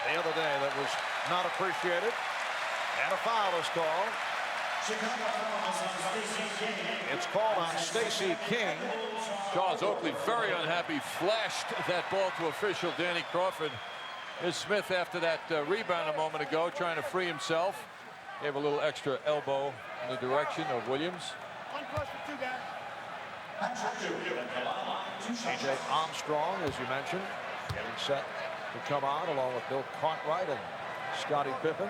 the other day that was not appreciated. And a foul is called. It's called on Stacey King. Charles Oakley, very unhappy, flashed that ball to official Danny Crawford. Here's Smith after that rebound a moment ago, trying to free himself. Gave a little extra elbow in the direction of Williams. A.J. Armstrong, as you mentioned, getting set to come on along with Bill Cartwright and Scottie Pippen.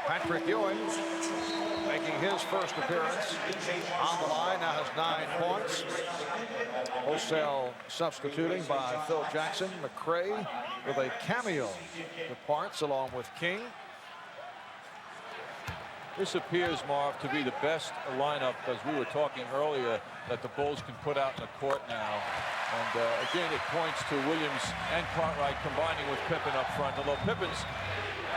Patrick Ewing making his first appearance on the line, now has 9 points. Wholesale substituting by Phil Jackson. McRae with a cameo departs along with King. This appears, Marv, to be the best lineup, as we were talking earlier, that the Bulls can put out in the court now. And again, it points to Williams and Cartwright combining with Pippen up front. Although Pippen's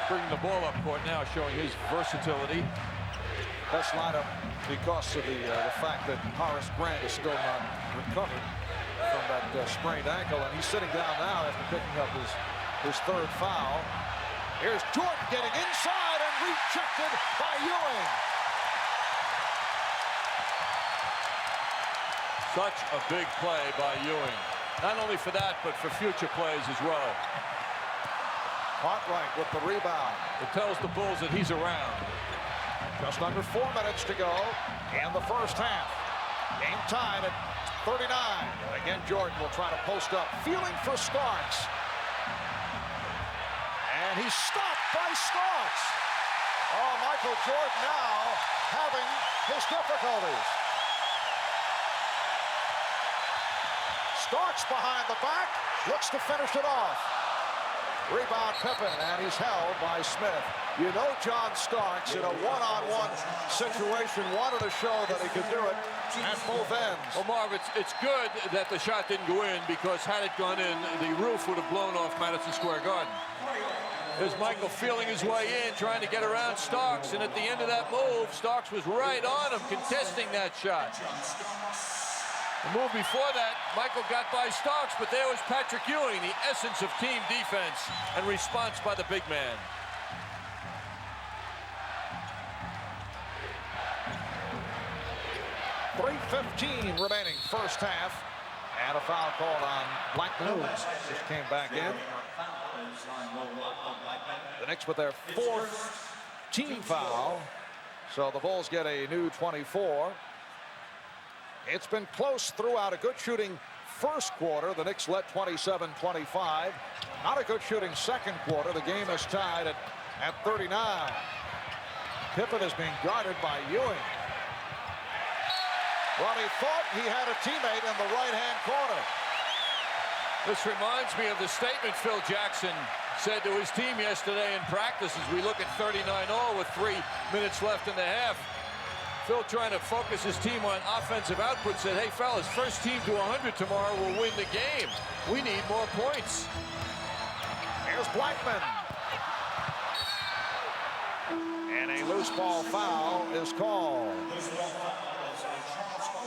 bringing the ball up court now, showing his versatility. Best lineup because of the fact that Horace Grant is still not recovered from that sprained ankle, and he's sitting down now after picking up his 3rd foul. Here's Jordan getting inside and rejected by Ewing. Such a big play by Ewing. Not only for that, but for future plays as well. Cartwright with the rebound. It tells the Bulls that he's around. Just under 4 minutes to go in the first half. Game tied at 39. Again, Jordan will try to post up, feeling for Starks. And he's stopped by Starks. Oh, Michael Jordan now having his difficulties. Starks behind the back, looks to finish it off. Rebound Pippen, and he's held by Smith. You know John Starks in a one-on-one situation wanted to show that he could do it at both ends. Well, Marv, it's good that the shot didn't go in, because had it gone in, the roof would have blown off Madison Square Garden. There's Michael feeling his way in, trying to get around Starks, and at the end of that move, Starks was right on him, contesting that shot. The move before that, Michael got by Starks, but there was Patrick Ewing, the essence of team defense and response by the big man. .3:15 remaining first half. And a foul called on Blackloons. Just came back in. The Knicks with their 4th team foul. So the Bulls get a new 24. It's been close throughout. A good shooting first quarter. The Knicks led 27-25. Not a good shooting second quarter. The game is tied at 39. Pippen is being guarded by Ewing. Well, he thought he had a teammate in the right-hand corner. This reminds me of the statement Phil Jackson said to his team yesterday in practice as we look at 39-all with 3 minutes left in the half. Phil, trying to focus his team on offensive output, said, hey, fellas, first team to 100 tomorrow will win the game. We need more points. Here's Blackman. And a loose ball foul is called.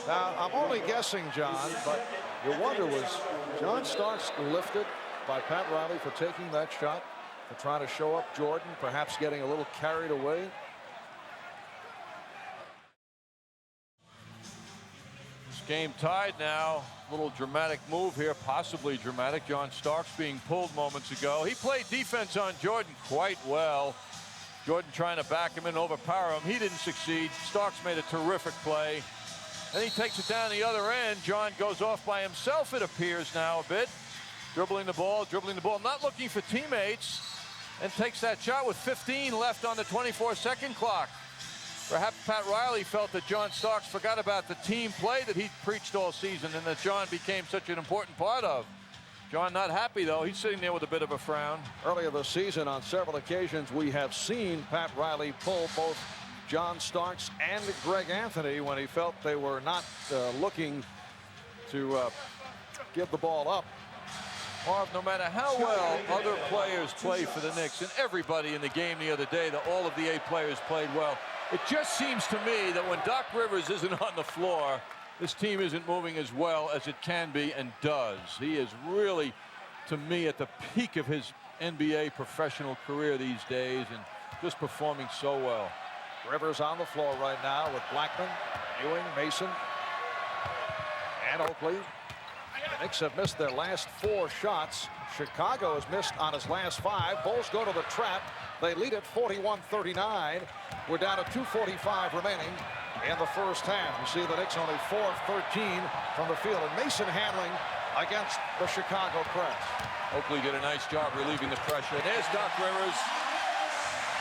Now, I'm only guessing, John, but your wonder, was John Starks lifted by Pat Riley for taking that shot, for trying to show up Jordan, perhaps getting a little carried away? This game tied now. Little dramatic move here, possibly dramatic. John Starks being pulled moments ago. He played defense on Jordan quite well. Jordan trying to back him in, overpower him. He didn't succeed. Starks made a terrific play. Then he takes it down the other end. John goes off by himself, it appears now a bit. Dribbling the ball, not looking for teammates, and takes that shot with 15 left on the 24-second clock. Perhaps Pat Riley felt that John Starks forgot about the team play that he preached all season and that John became such an important part of. John not happy, though. He's sitting there with a bit of a frown. Earlier this season, on several occasions, we have seen Pat Riley pull both John Starks and Greg Anthony when he felt they were not looking to give the ball up. Marv, no matter how well other players play for the Knicks, and everybody in the game the other day, all of the 8 players played well, it just seems to me that when Doc Rivers isn't on the floor, this team isn't moving as well as it can be and does. He is really, to me, at the peak of his NBA professional career these days and just performing so well. Rivers on the floor right now with Blackman, Ewing, Mason, and Oakley. The Knicks have missed their last 4 shots. Chicago has missed on his last 5. Bulls go to the trap. They lead at 41-39. We're down to 2:45 remaining in the first half. You see the Knicks only 4 of 13 from the field. And Mason handling against the Chicago press. Oakley did a nice job relieving the pressure. There's Doc Rivers.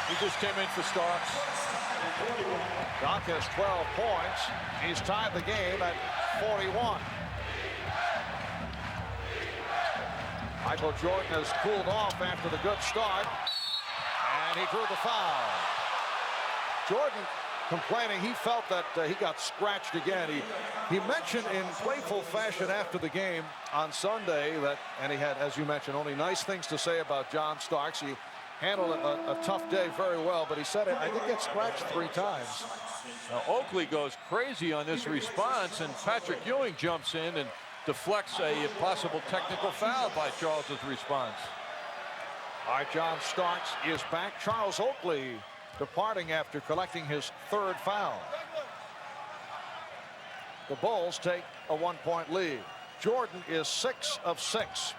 He just came in for Starks. Doc has 12 points. He's tied the game at 41. Michael Jordan has cooled off after the good start, and he drew the foul. Jordan complaining he felt that he got scratched again. He mentioned in playful fashion after the game on Sunday that, and he had, as you mentioned, only nice things to say about John Starks. He handled a tough day very well, but he said, I did get scratched 3 times. Now Oakley goes crazy on this response, and Patrick Ewing jumps in and deflects a possible technical foul by Charles's response. All right, John Starks is back. Charles Oakley departing after collecting his 3rd foul. The Bulls take a 1-point lead. Jordan is 6 of 6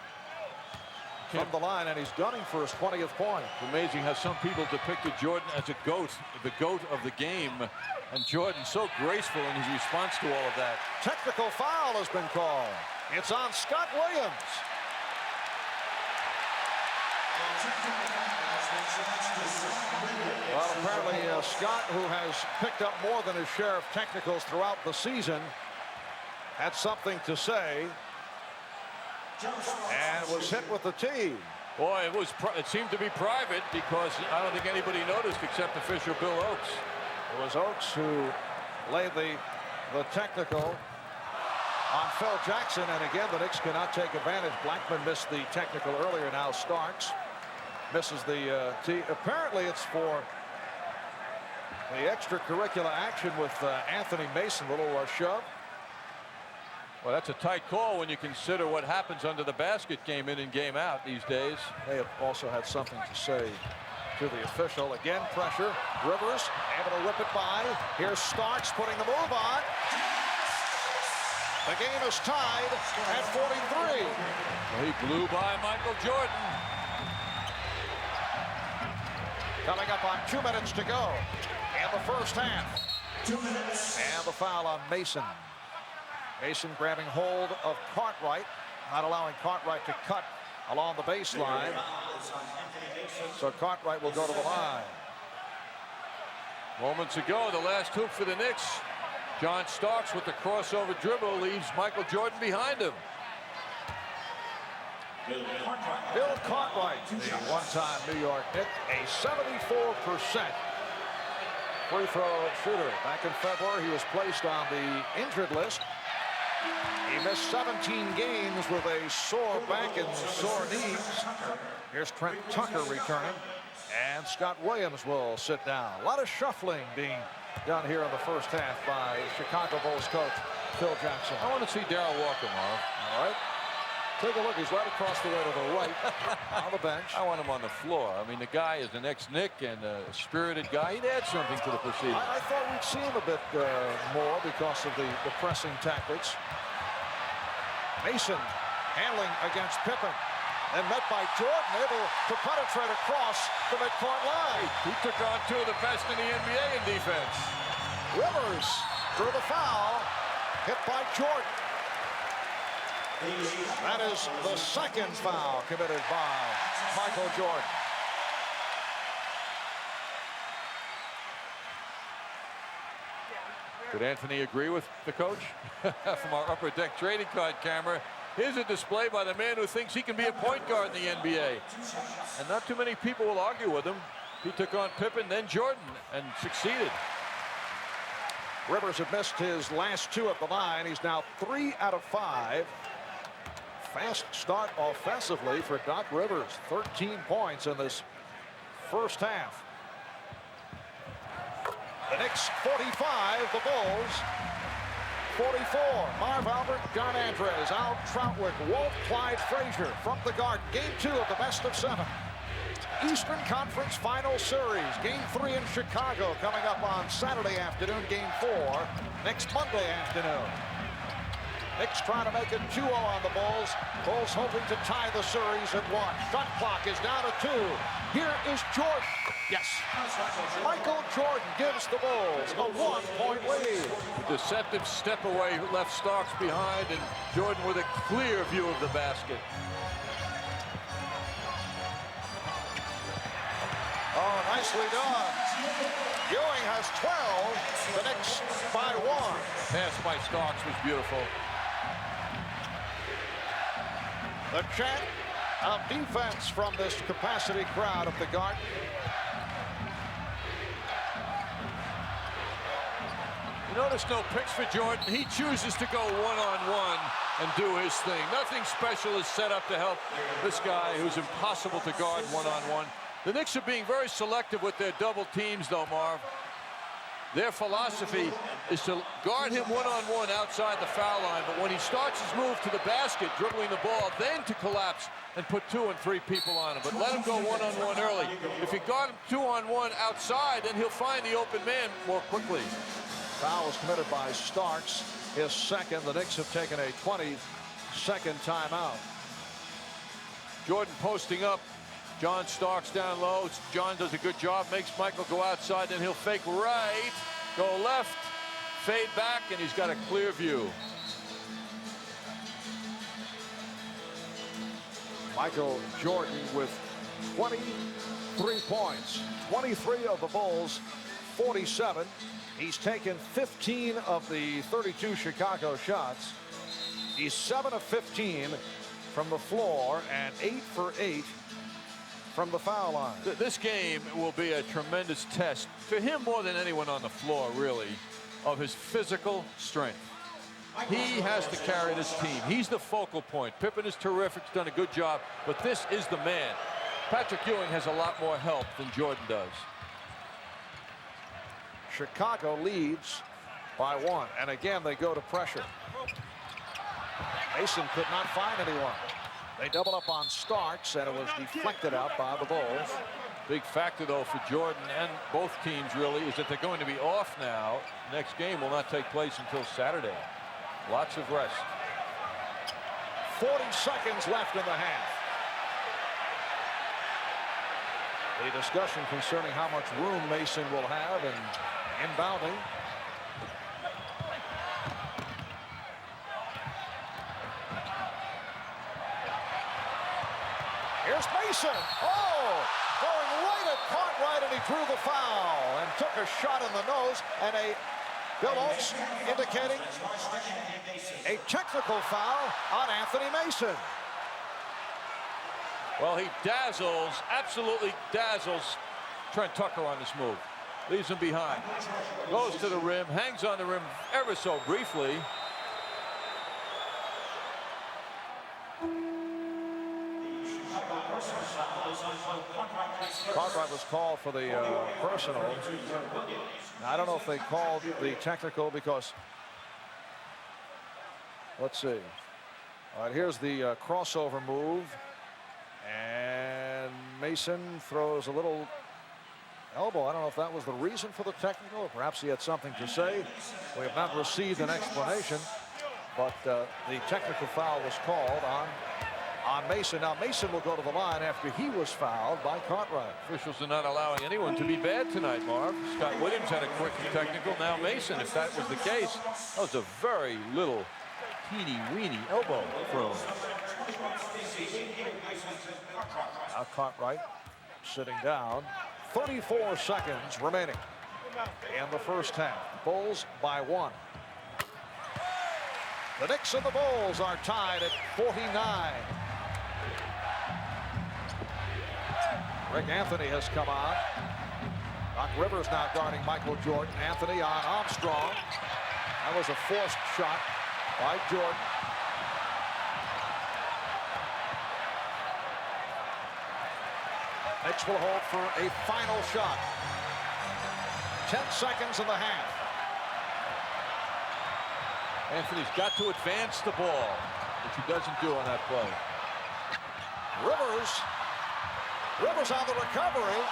from the line, and he's gunning for his 20th point. It's amazing how some people depicted Jordan as a GOAT, the GOAT of the game, and Jordan so graceful in his response to all of that. Technical foul has been called. It's on Scott Williams. Well, apparently Scott, who has picked up more than his share of technicals throughout the season, had something to say and was hit with the tee. Boy, it seemed to be private because I don't think anybody noticed except official Bill Oakes. It was Oakes who laid the technical on Phil Jackson, and again the Knicks cannot take advantage. Blackman missed the technical earlier. Now Starks misses the tee. Apparently it's for the extracurricular action with Anthony Mason. Little shove. Well, that's a tight call when you consider what happens under the basket game in and game out these days. They have also had something to say to the official. Again, pressure. Rivers able to whip it by. Here's Starks putting the move on. The game is tied at 43. Well, he blew by Michael Jordan. Coming up on 2 minutes to go in the first half. 2 minutes. And the foul on Mason. Mason grabbing hold of Cartwright, not allowing Cartwright to cut along the baseline. So Cartwright will go to the line. Moments ago, the last hoop for the Knicks. John Starks with the crossover dribble leaves Michael Jordan behind him. Bill Cartwright, the one-time New York Knick, a 74% free throw shooter. Back in February, he was placed on the injured list. He missed 17 games with a sore back and sore knees. Here's Trent Tucker returning, and Scott Williams will sit down. A lot of shuffling being done here in the first half by Chicago Bulls coach Phil Jackson. I want to see Darryl Walker, Marv. All right. Take a look. He's right across the way to the right on the bench. I want him on the floor. I mean, the guy is an ex-Knick and a spirited guy. He'd add something to the proceedings. I thought we'd see him a bit more because of the pressing tactics. Mason handling against Pippen and met by Jordan, able to penetrate across the midcourt line. He took on 2 of the best in the NBA in defense. Rivers through the foul, hit by Jordan. That is the 2nd foul committed by Michael Jordan. Did Anthony agree with the coach? From our upper deck trading card camera, here's a display by the man who thinks he can be a point guard in the NBA. And not too many people will argue with him. He took on Pippen, then Jordan, and succeeded. Rivers had missed his last 2 at the line. He's now 3 out of 5 Fast start offensively for Doc Rivers. 13 points in this first half. The Knicks 45, the Bulls 44. Marv Albert, John Andres, Al Troutwick, Walt Clyde Frazier from the Garden. Game 2 of the best of 7. Eastern Conference Final Series. Game 3 in Chicago coming up on Saturday afternoon. Game 4 next Monday afternoon. Knicks trying to make it 2-0 on the Bulls. Bulls hoping to tie the series at 1. Shot clock is down to 2. Here is Jordan. Yes. Michael Jordan gives the Bulls a 1-point lead. A deceptive step away left Starks behind, and Jordan with a clear view of the basket. Oh, nicely done. Ewing has 12. The Knicks by 1. Pass by Starks was beautiful. The chant of defense from this capacity crowd of the Garden. You notice no picks for Jordan. He chooses to go one-on-one and do his thing. Nothing special is set up to help this guy who's impossible to guard one-on-one. The Knicks are being very selective with their double teams, though, Marv. Their philosophy is to guard him one-on-one outside the foul line, but when he starts his move to the basket, dribbling the ball, then to collapse and put 2 and 3 people on him. But let him go one-on-one early. If you guard him 2-on-1 outside, then he'll find the open man more quickly. Foul was committed by Starks. His second. The Knicks have taken a 20-second timeout. Jordan posting up. John Starks down low. John does a good job, makes Michael go outside, then he'll fake right, go left, fade back, and he's got a clear view. Michael Jordan with 23 points. 23 of the Bulls, 47. He's taken 15 of the 32 Chicago shots. He's 7 of 15 from the floor and 8 for 8 from the foul line. This game will be a tremendous test to him more than anyone on the floor, really, of his physical strength. He has to carry this team. He's the focal point. Pippen is terrific, he's done a good job, but this is the man. Patrick Ewing has a lot more help than Jordan does. Chicago leads by 1, and again they go to pressure. Mason could not find anyone. They double up on Starks, and it was deflected out by the Bulls. Big factor, though, for Jordan and both teams, really, is that they're going to be off now. Next game will not take place until Saturday. Lots of rest. 40 seconds left in the half. The discussion concerning how much room Mason will have in inbounding. Here's Mason. Oh, going right at Cartwright, and he drew the foul and took a shot in the nose, and Bill Oates indicating a technical foul on Anthony Mason. Well, he dazzles, absolutely dazzles Trent Tucker on this move. Leaves him behind. Goes to the rim, hangs on the rim ever so briefly. Cartwright was called for the personal. Now, I don't know if they called the technical because, let's see. All right, here's the crossover move. And Mason throws a little elbow. I don't know if that was the reason for the technical, or perhaps he had something to say. We have not received an explanation, but the technical foul was called on Mason. Now Mason will go to the line after he was fouled by Cartwright. Officials are not allowing anyone to be bad tonight, Marv. Scott Williams had a quick technical. Now Mason, if that was the case, that was a very little teeny-weeny elbow throw. Now Cartwright sitting down. 34 seconds remaining in the first half. Bulls by 1. The Knicks and the Bulls are tied at 49. Rick Anthony has come on. Doc Rivers now guarding Michael Jordan. Anthony on Armstrong. That was a forced shot by Jordan. Knicks will hold for a final shot. 10 seconds in the half. Anthony's got to advance the ball, which he doesn't do on that play. Rivers on the recovery.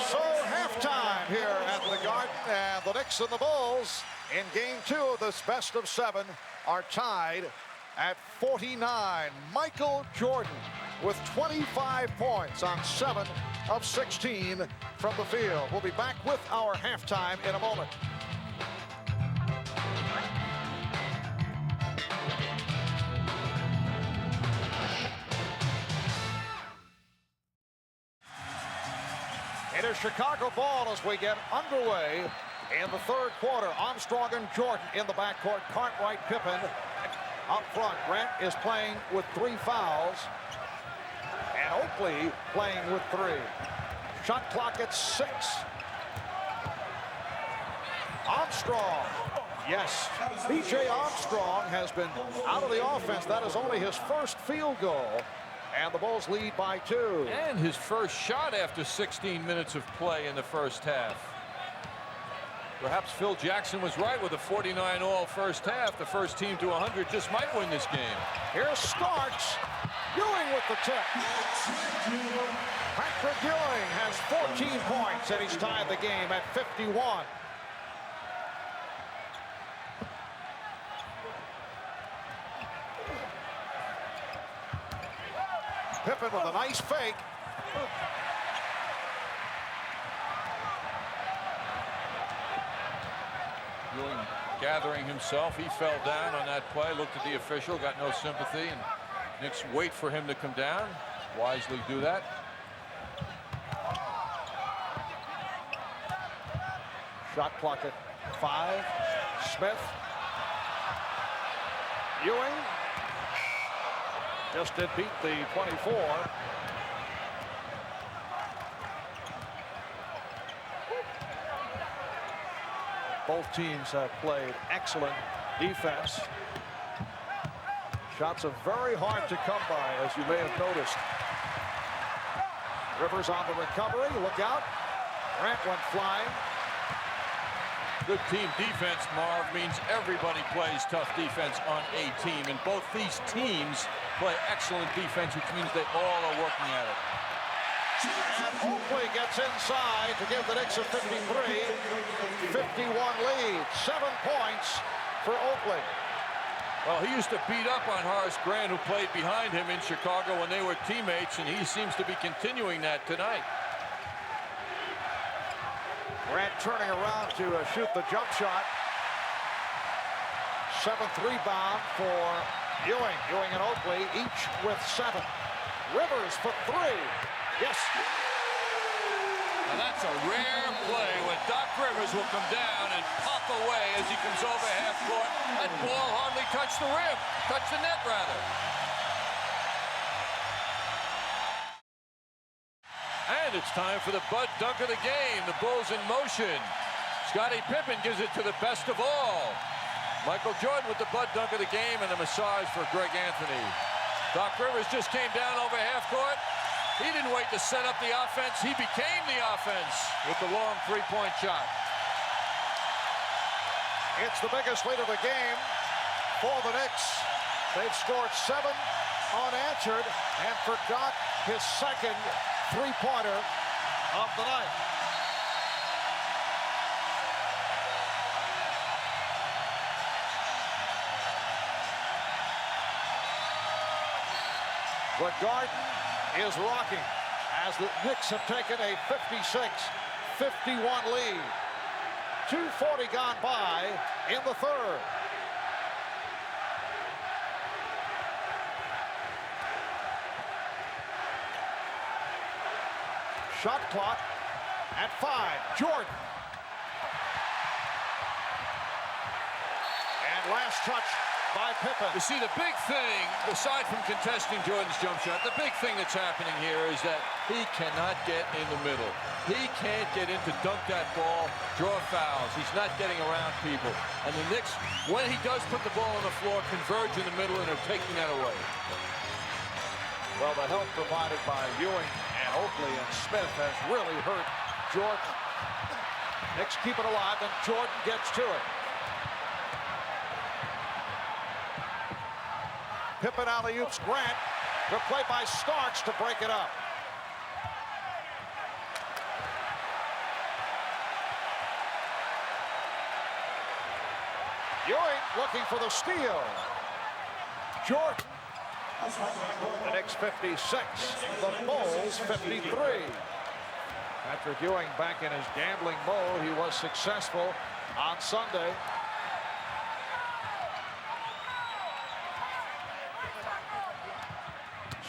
So halftime here at the Garden, and the Knicks and the Bulls in game 2 of this best of 7 are tied at 49. Michael Jordan with 25 points on 7 of 16 from the field. We'll be back with our halftime in a moment. It is Chicago ball as we get underway in the third quarter. Armstrong and Jordan in the backcourt. Cartwright, Pippen up front. Grant is playing with 3 fouls. And Oakley playing with 3. Shot clock at 6. Armstrong. Yes, B.J. Armstrong has been out of the offense. That is only his first field goal. And the Bulls lead by 2. And his first shot after 16 minutes of play in the first half. Perhaps Phil Jackson was right with a 49-all first half. The first team to 100 just might win this game. Here's Starks. Ewing with the tip. Patrick Ewing has 14 points, and he's tied the game at 51. Pippen with a nice fake. Ewing gathering himself. He fell down on that play, looked at the official, got no sympathy, and Knicks wait for him to come down. Wisely do that. Shot clock at 5. Smith. Ewing just did beat the 24. Both teams have played excellent defense. Shots are very hard to come by, as you may have noticed. Rivers on the recovery. Look out. Grant went flying. Good team defense, Marv, means everybody plays tough defense on a team. And both these teams play excellent defense, which means they all are working at it. And Oakley gets inside to give the Knicks a 53-51 lead. 7 points for Oakley. Well, he used to beat up on Horace Grant, who played behind him in Chicago when they were teammates, and he seems to be continuing that tonight. Grant turning around to shoot the jump shot. 7th rebound for Ewing. Ewing and Oakley each with 7. Rivers for 3. Yes. Now that's a rare play when Doc Rivers will come down and pop away as he comes over half court. That ball hardly touched the rim. Touched the net, rather. And it's time for the Bud dunk of the game. The Bulls in motion. Scottie Pippen gives it to the best of all. Michael Jordan with the Bud dunk of the game and a massage for Greg Anthony. Doc Rivers just came down over half court. He didn't wait to set up the offense. He became the offense with the long 3-point shot. It's the biggest lead of the game for the Knicks. They've scored 7 unanswered and forgot his second 3-pointer of the night. The Garden is rocking as the Knicks have taken a 56-51 lead. 2:40 gone by in the third. Shot clock at 5. Jordan. And last touch by Pippen. You see, the big thing, aside from contesting Jordan's jump shot, the big thing that's happening here is that he cannot get in the middle. He can't get in to dunk that ball, draw fouls. He's not getting around people. And the Knicks, when he does put the ball on the floor, converge in the middle and are taking that away. Well, the help provided by Ewing and Oakley and Smith has really hurt Jordan. Knicks keep it alive, and Jordan gets to it. Pippen alley-oops Grant. Good play by Starks to break it up. Ewing looking for the steal. Jordan. The Knicks 56, the Bulls 53. Patrick Ewing back in his gambling mode. He was successful on Sunday.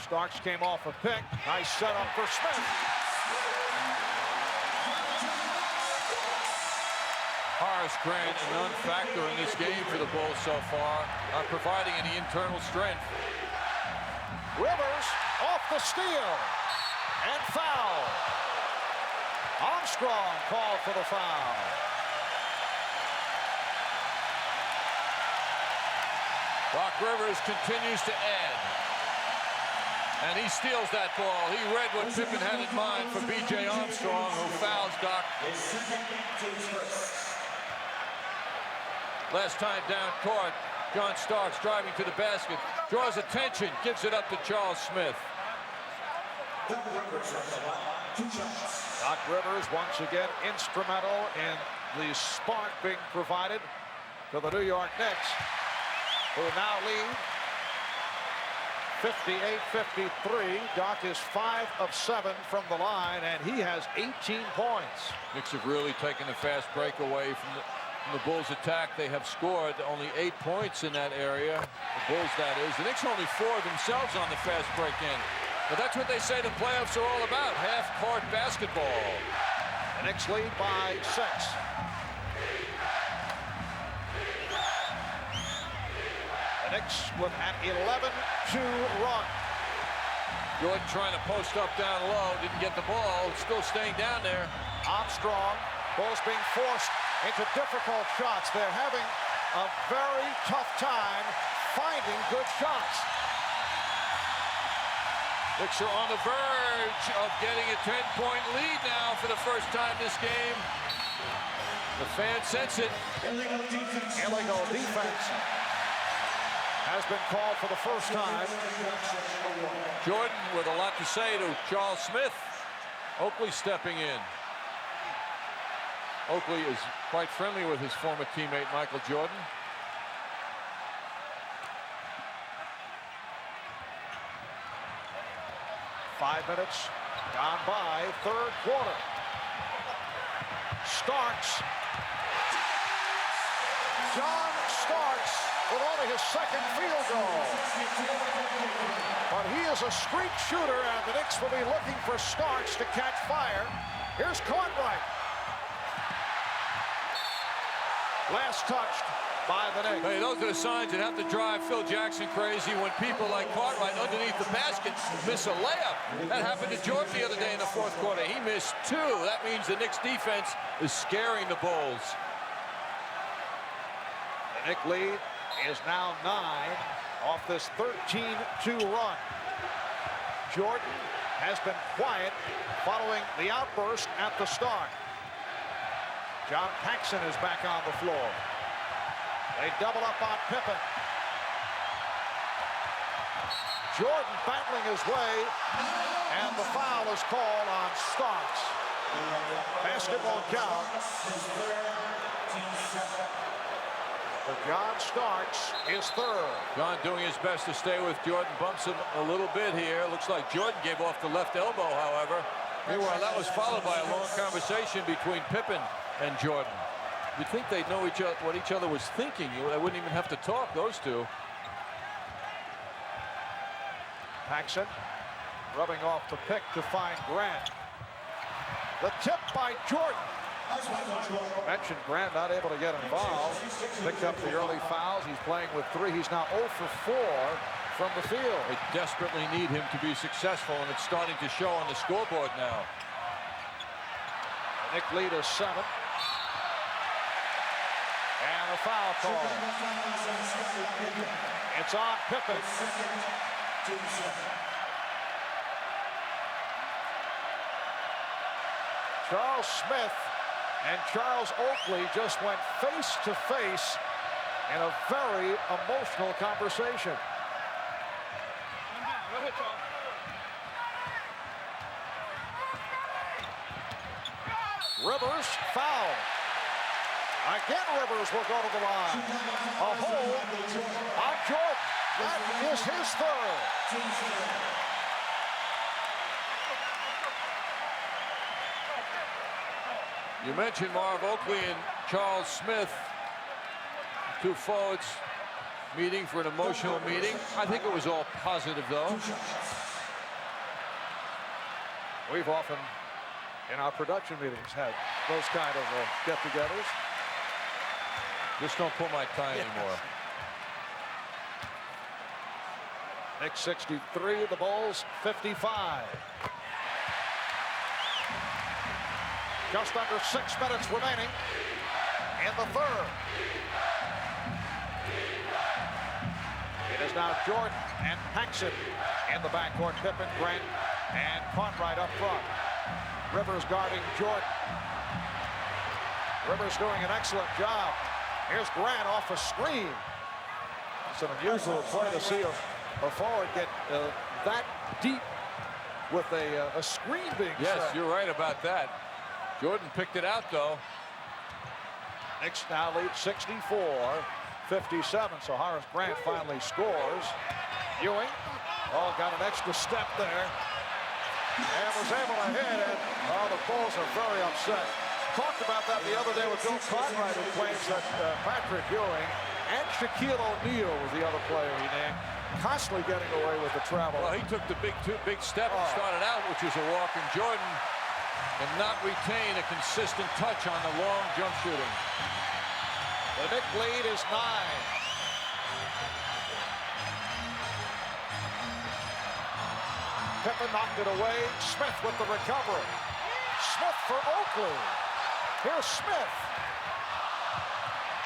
Starks came off a pick. Nice setup for Smith. Horace Grant, a non-factor in this game for the Bulls so far, not providing any internal strength. Rivers off the steal and foul. Armstrong called for the foul. Doc Rivers continues to add. And he steals that ball. He read what Pippen had in mind for B.J. Armstrong, who fouls Doc. Last time down court, John Starks driving to the basket, draws attention, gives it up to Charles Smith. Doc Rivers once again instrumental in the spark being provided to the New York Knicks, who now lead 58-53. Doc is 5 of 7 from the line, and he has 18 points. Knicks have really taken the fast break away from the Bulls attack. They have scored only 8 points in that area. The Bulls, that is. The Knicks only 4 themselves on the fast break in. But that's what they say the playoffs are all about, half-court basketball. The Knicks lead by 6. The Knicks with an 11-2 run. Jordan trying to post up down low, didn't get the ball, still staying down there. Armstrong, Bulls being forced into difficult shots. They're having a very tough time finding good shots. Knicks are on the verge of getting a 10-point lead now for the first time this game. The fans sense it. Illegal defense has been called for the first time. Jordan with a lot to say to Charles Smith. Oakley stepping in. Oakley is quite friendly with his former teammate Michael Jordan. Five minutes gone by, third quarter. Starks. John Starks with only his second field goal. But he is a streak shooter, and the Knicks will be looking for Starks to catch fire. Here's Cartwright. Last touched by the Knicks. Hey, those are the signs that have to drive Phil Jackson crazy when people like Cartwright underneath the basket miss a layup. That happened to Jordan the other day in the fourth quarter. He missed 2. That means the Knicks defense is scaring the Bulls. The Knicks lead is now 9 off this 13-2 run. Jordan has been quiet following the outburst at the start. John Paxson is back on the floor. They double up on Pippen. Jordan battling his way, and the foul is called on Starks. Basketball count for John Starks, his third. John doing his best to stay with Jordan. Bumps him a little bit here. Looks like Jordan gave off the left elbow, however. Meanwhile, that was followed by a long conversation between Pippen and Jordan. You'd think they'd know what each other was thinking. They wouldn't even have to talk, those two. Paxson rubbing off the pick to find Grant. The tip by Jordan. Mentioned Grant not able to get involved. Picked up the early fouls. He's playing with 3. He's now 0 for 4 from the field. They desperately need him to be successful, and it's starting to show on the scoreboard now. The Knicks lead is 7. And a foul call. It's on Pippen. Charles Smith and Charles Oakley just went face to face in a very emotional conversation. Rivers foul. Again, Rivers will go to the line. A hold on Jordan. That is his third. You mentioned Marv Oakley and Charles Smith, two forwards meeting for an emotional meeting. I think it was all positive, though. We've often, in our production meetings, had those kind of get-togethers. Just don't pull my tie anymore. Knicks 63, the Bulls 55. Just under 6 minutes remaining in the third. It is now Jordan and Paxson in the backcourt. Pippen, Grant, and Conrad up front. Rivers guarding Jordan. Rivers doing an excellent job. Here's Grant off a screen. It's an unusual play to see a forward get that deep with a screen being Yes, set. you're right about that. Jordan picked it out, though. Knicks now lead 64-57, so Horace Grant finally scores. Ewing, got an extra step there and was able to hit it. The Bulls are very upset. Talked about that the other day with Bill Conrad, who claims that Patrick Ewing and Shaquille O'Neal was the other player he named, constantly getting away with the travel. Well, he took the big step and started out, which was a walk, and Jordan and not retain a consistent touch on the long jump shooting. The Knicks lead is 9. Pippen knocked it away. Smith with the recovery. Smith for Oakley. Here's Smith.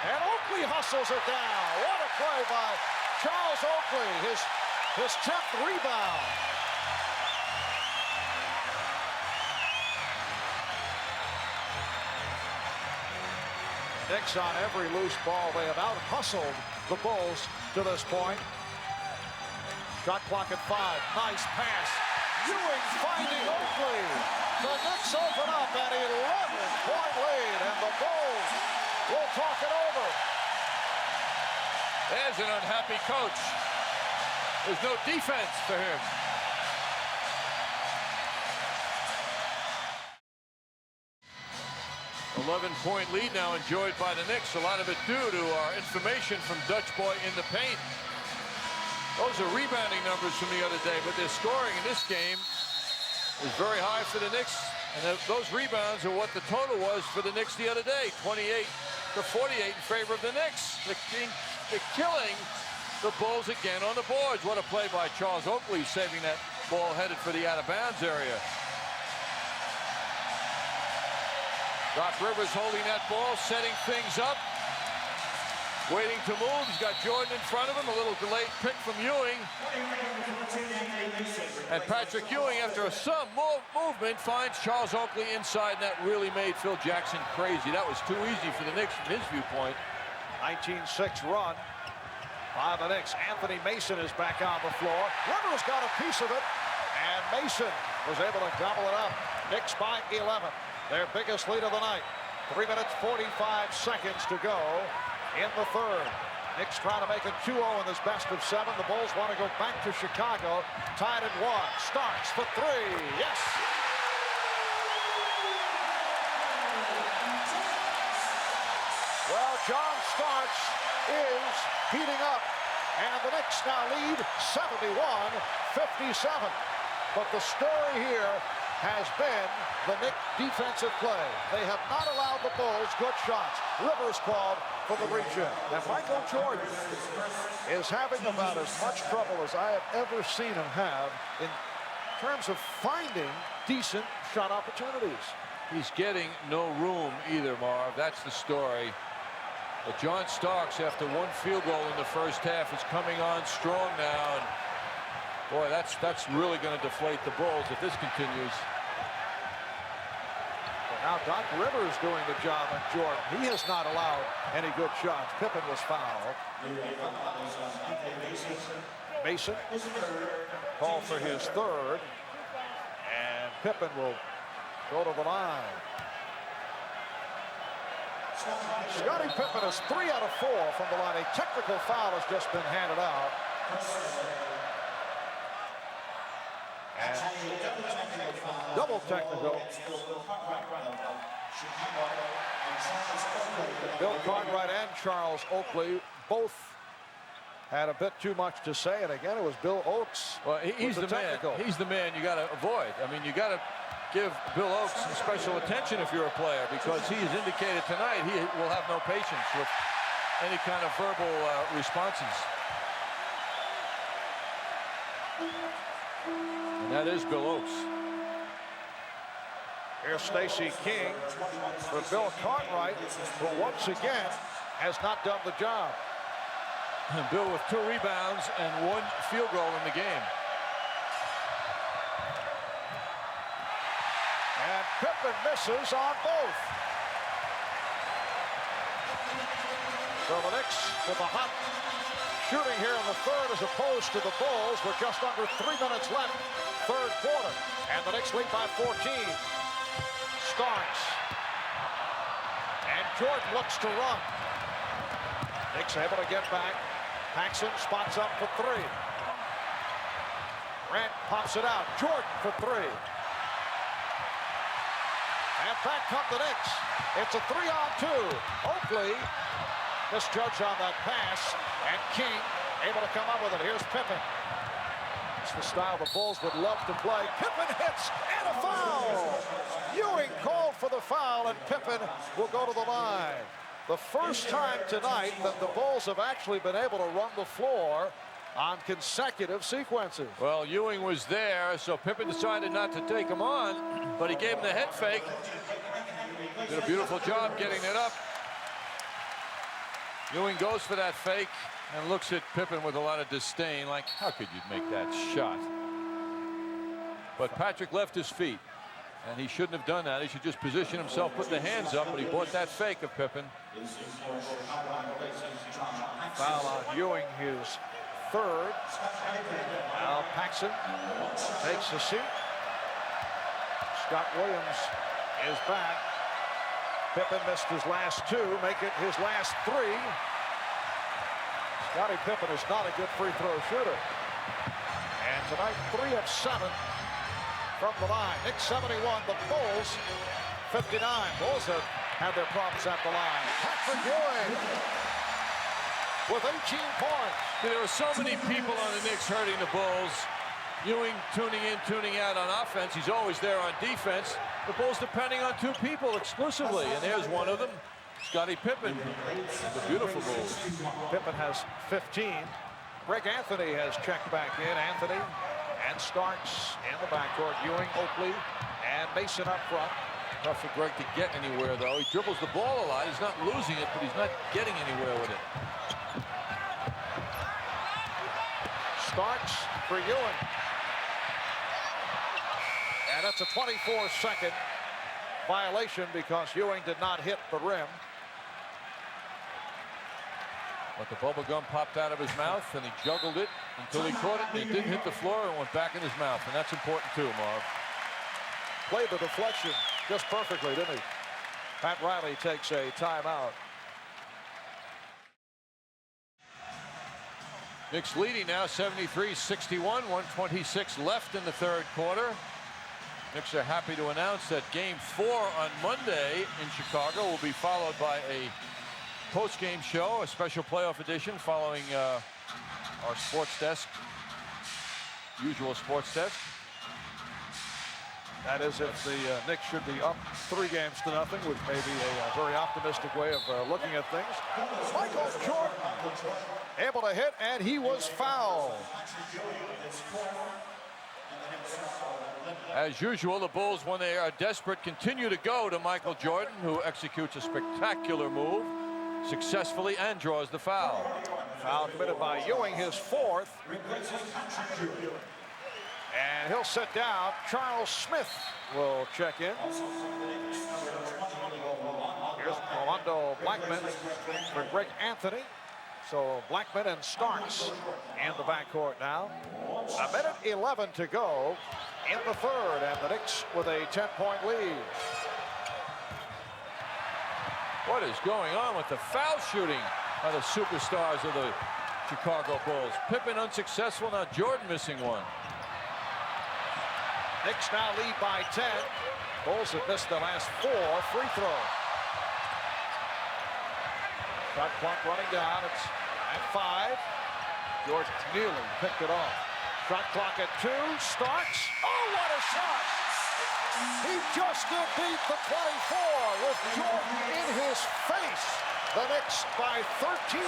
And Oakley hustles it down. What a play by Charles Oakley. His 10th rebound. Knicks on every loose ball. They have out-hustled the Bulls to this point. Shot clock at 5. Nice pass. Ewing finding Oakley. The Knicks open up at 11-point lead, and the Bulls will talk it over. There's an unhappy coach. There's no defense for him. An 11-point lead now enjoyed by the Knicks. A lot of it due to our information from Dutch Boy in the paint. Those are rebounding numbers from the other day, but their scoring in this game is very high for the Knicks. And those rebounds are what the total was for the Knicks the other day, 28-48 in favor of the Knicks. They're killing the Bulls again on the boards. What a play by Charles Oakley, saving that ball headed for the out-of-bounds area. Doc Rivers holding that ball, setting things up, waiting to move. He's got Jordan in front of him. A little delayed pick from Ewing. And Patrick Ewing, after some movement, finds Charles Oakley inside, and that really made Phil Jackson crazy. That was too easy for the Knicks from his viewpoint. 19-6 run by the Knicks. Anthony Mason is back on the floor. Rivers got a piece of it, and Mason was able to gobble it up. Knicks by 11. Their biggest lead of the night. 3 minutes, 45 seconds to go in the third. Knicks trying to make it 2-0 in this best of 7. The Bulls want to go back to Chicago. Tied at 1. Starks for 3. Yes! Well, John Starks is heating up. And the Knicks now lead 71-57. But the story here has been the Knicks defensive play. They have not allowed the Bulls good shots. Rivers called for the reach-in. And Michael Jordan is having about as much trouble as I have ever seen him have in terms of finding decent shot opportunities. He's getting no room either, Marv. That's the story. But John Starks, after one field goal in the first half, is coming on strong now. And boy, that's really going to deflate the Bulls if this continues. Now Doc Rivers doing the job on Jordan. He has not allowed any good shots. Pippen was fouled. Mason called for his third. And Pippen will go to the line. Scottie Pippen is 3 out of 4 from the line. A technical foul has just been handed out. And double technical. Bill Cartwright and Charles Oakley both had a bit too much to say, and again it was Bill Oakes. Well, he's the man. He's the man you got to avoid. I mean, you got to give Bill Oakes some special attention if you're a player, because he has indicated tonight he will have no patience with any kind of verbal responses. And that is Bill Oakes. Here's Stacey King for Bill Cartwright, who once again has not done the job. And Bill with 2 rebounds and 1 field goal in the game. And Pippen misses on both. So the Knicks with a hot shooting here in the third as opposed to the Bulls with just under 3 minutes left, third quarter. And the Knicks lead by 14. Starks. And Jordan looks to run. Knicks able to get back. Paxson spots up for 3. Grant pops it out. Jordan for 3. And back come the Knicks. It's a 3-on-2. Oakley misjudged on that pass. And King able to come up with it. Here's Pippen. It's the style the Bulls would love to play. Pippen hits and a foul. Ewing called for the foul, and Pippen will go to the line. The first time tonight that the Bulls have actually been able to run the floor on consecutive sequences. Well, Ewing was there, so Pippen decided not to take him on, but he gave him the head fake. Did a beautiful job getting it up. Ewing goes for that fake and looks at Pippen with a lot of disdain, like, how could you make that shot? But Patrick left his feet, and he shouldn't have done that. He should just position himself, put the hands up, but he bought that fake of Pippen. Foul on Ewing, his third. Now Paxson takes a seat. Scott Williams is back. Pippen missed his last 2, make it his last 3. Scottie Pippen is not a good free throw shooter. And tonight, 3 of 7 from the line. Knicks 71, the Bulls 59. Bulls have had their problems at the line. Patrick Ewing with 18 points. There were so many people on the Knicks hurting the Bulls. Ewing tuning in, tuning out on offense. He's always there on defense. The Bulls depending on 2 people exclusively, and there's one of them, Scottie Pippen. The beautiful Bulls. Pippen has 15. Greg Anthony has checked back in. Anthony and Starks in the backcourt. Ewing, Oakley, and Mason up front. Tough for Greg to get anywhere, though. He dribbles the ball a lot. He's not losing it, but he's not getting anywhere with it. Starks for Ewing. And it's a 24-second violation because Ewing did not hit the rim. But the bubble gum popped out of his mouth, and he juggled it until he caught it, and it didn't hit the floor and went back in his mouth, and that's important too, Marv. Played the deflection just perfectly, didn't he? Pat Riley takes a timeout. Knicks leading now 73-61, 126 left in the third quarter. Knicks are happy to announce that Game 4 on Monday in Chicago will be followed by a post-game show, a special playoff edition following our sports desk, usual sports desk. That is if the Knicks should be up 3 games to nothing, which may be a very optimistic way of looking at things. Michael Jordan able to hit, and he was fouled. As usual, the Bulls, when they are desperate, continue to go to Michael Jordan, who executes a spectacular move successfully and draws the foul. Foul committed by Ewing, his 4th. And he'll sit down. Charles Smith will check in. Mondo Blackman for Greg Anthony. So Blackman and Starks in the backcourt now. A minute 11 to go in the third, and the Knicks with a 10-point lead. What is going on with the foul shooting by the superstars of the Chicago Bulls? Pippen unsuccessful, now Jordan missing one. Knicks now lead by 10. Bulls have missed the last 4 free throws. Shot clock running down. It's at 5. Jordan nearly picked it off. Shot clock at 2. Starks. Oh, what a shot! He just did beat the 24 with Jordan in his face. The Knicks by 13.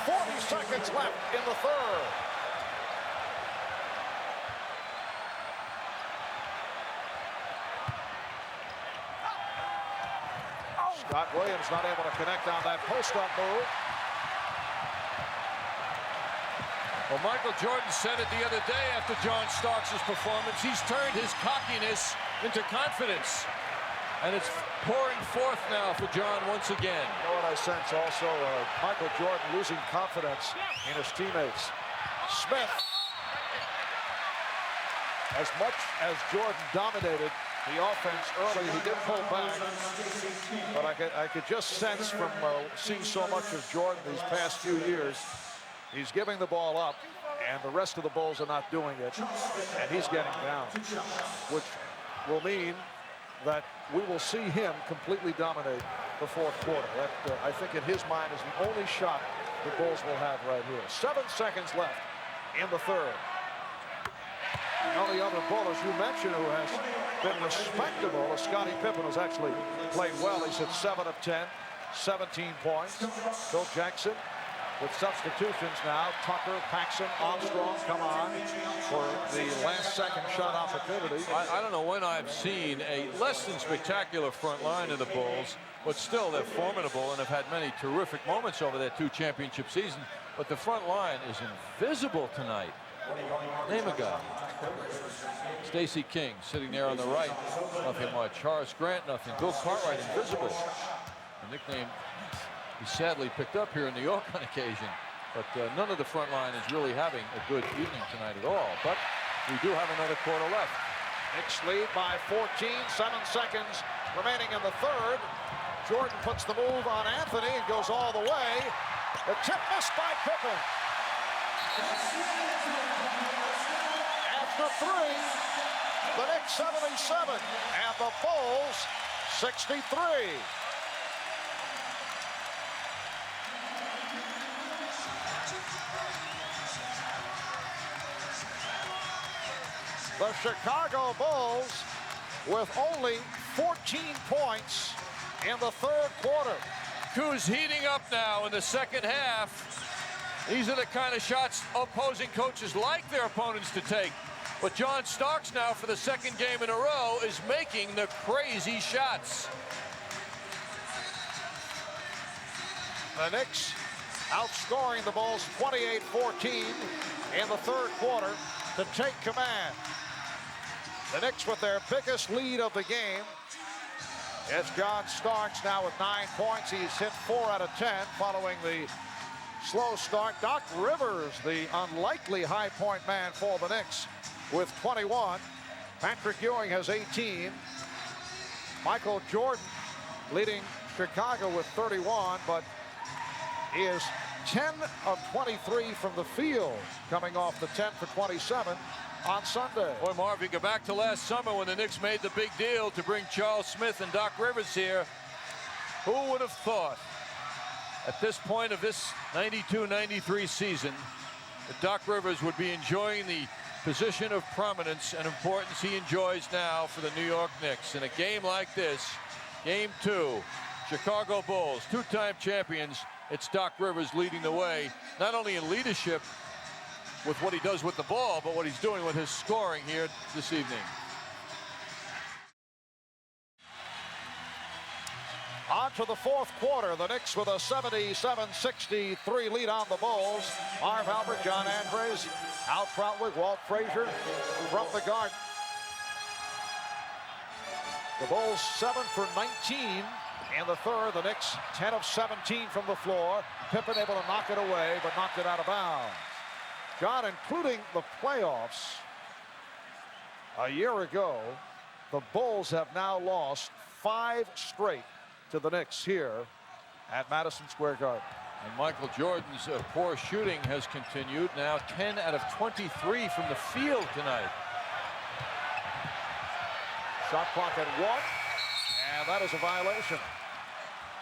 40 seconds left in the third. Scott Williams not able to connect on that post-up move. Well, Michael Jordan said it the other day after John Starks' performance. He's turned his cockiness into confidence. And it's pouring forth now for John once again. You know what I sense also? Michael Jordan losing confidence in his teammates. Smith. As much as Jordan dominated the offense early, he did pull back. But I could just sense from seeing so much of Jordan these past few years, he's giving the ball up, and the rest of the Bulls are not doing it, and he's getting down, which will mean that we will see him completely dominate the fourth quarter. That, I think, in his mind, is the only shot the Bulls will have right here. 7 seconds left in the third. The only other Bull, as you mentioned, who has been respectable is Scottie Pippen, who's actually played well. He's hit 7 of 10, 17 points. Phil Jackson with substitutions now. Tucker, Paxson, Armstrong come on for the last second shot opportunity. I don't know when I've seen a less than spectacular front line of the Bulls, but still they're formidable and have had many terrific moments over their 2 championship seasons. But the front line is invisible tonight. Name a guy. Stacey King sitting there on the right. Nothing much. Horace Grant, nothing. Bill Cartwright, invisible. A nickname he sadly picked up here in New York on occasion. But none of the front line is really having a good evening tonight at all. But we do have another quarter left. Knicks lead by 14, 7 seconds remaining in the third. Jordan puts the move on Anthony and goes all the way. The tip missed by Pippen. After 3, the Knicks 77 and the Bulls 63. The Chicago Bulls with only 14 points in the third quarter. Who's heating up now in the second half. These are the kind of shots opposing coaches like their opponents to take. But John Starks now, for the second game in a row, is making the crazy shots. The Knicks outscoring the Bulls 28-14 in the third quarter to take command. The Knicks with their biggest lead of the game. It's John Starks now with 9 points. He's hit 4 out of 10 following the slow start. Doc Rivers, the unlikely high point man for the Knicks, with 21. Patrick Ewing has 18. Michael Jordan leading Chicago with 31, but he is 10 of 23 from the field, coming off the 10 for 27 on Sunday. Boy, Marv, you go back to last summer when the Knicks made the big deal to bring Charles Smith and Doc Rivers here. Who would have thought at this point of this 92-93 season that Doc Rivers would be enjoying the position of prominence and importance he enjoys now for the New York Knicks? In a game like this, game 2, Chicago Bulls, 2-time champions, it's Doc Rivers leading the way, not only in leadership with what he does with the ball, but what he's doing with his scoring here this evening. On to the fourth quarter. The Knicks with a 77-63 lead on the Bulls. Marv Albert, John Andres, Al Troutwig, Walt Frazier from the Garden. The Bulls 7 for 19 in the third. The Knicks 10 of 17 from the floor. Pippen able to knock it away, but knocked it out of bounds. John, including the playoffs a year ago, the Bulls have now lost 5 straight to the Knicks here at Madison Square Garden. And Michael Jordan's poor shooting has continued. Now 10 out of 23 from the field tonight. Shot clock at 1, and that is a violation.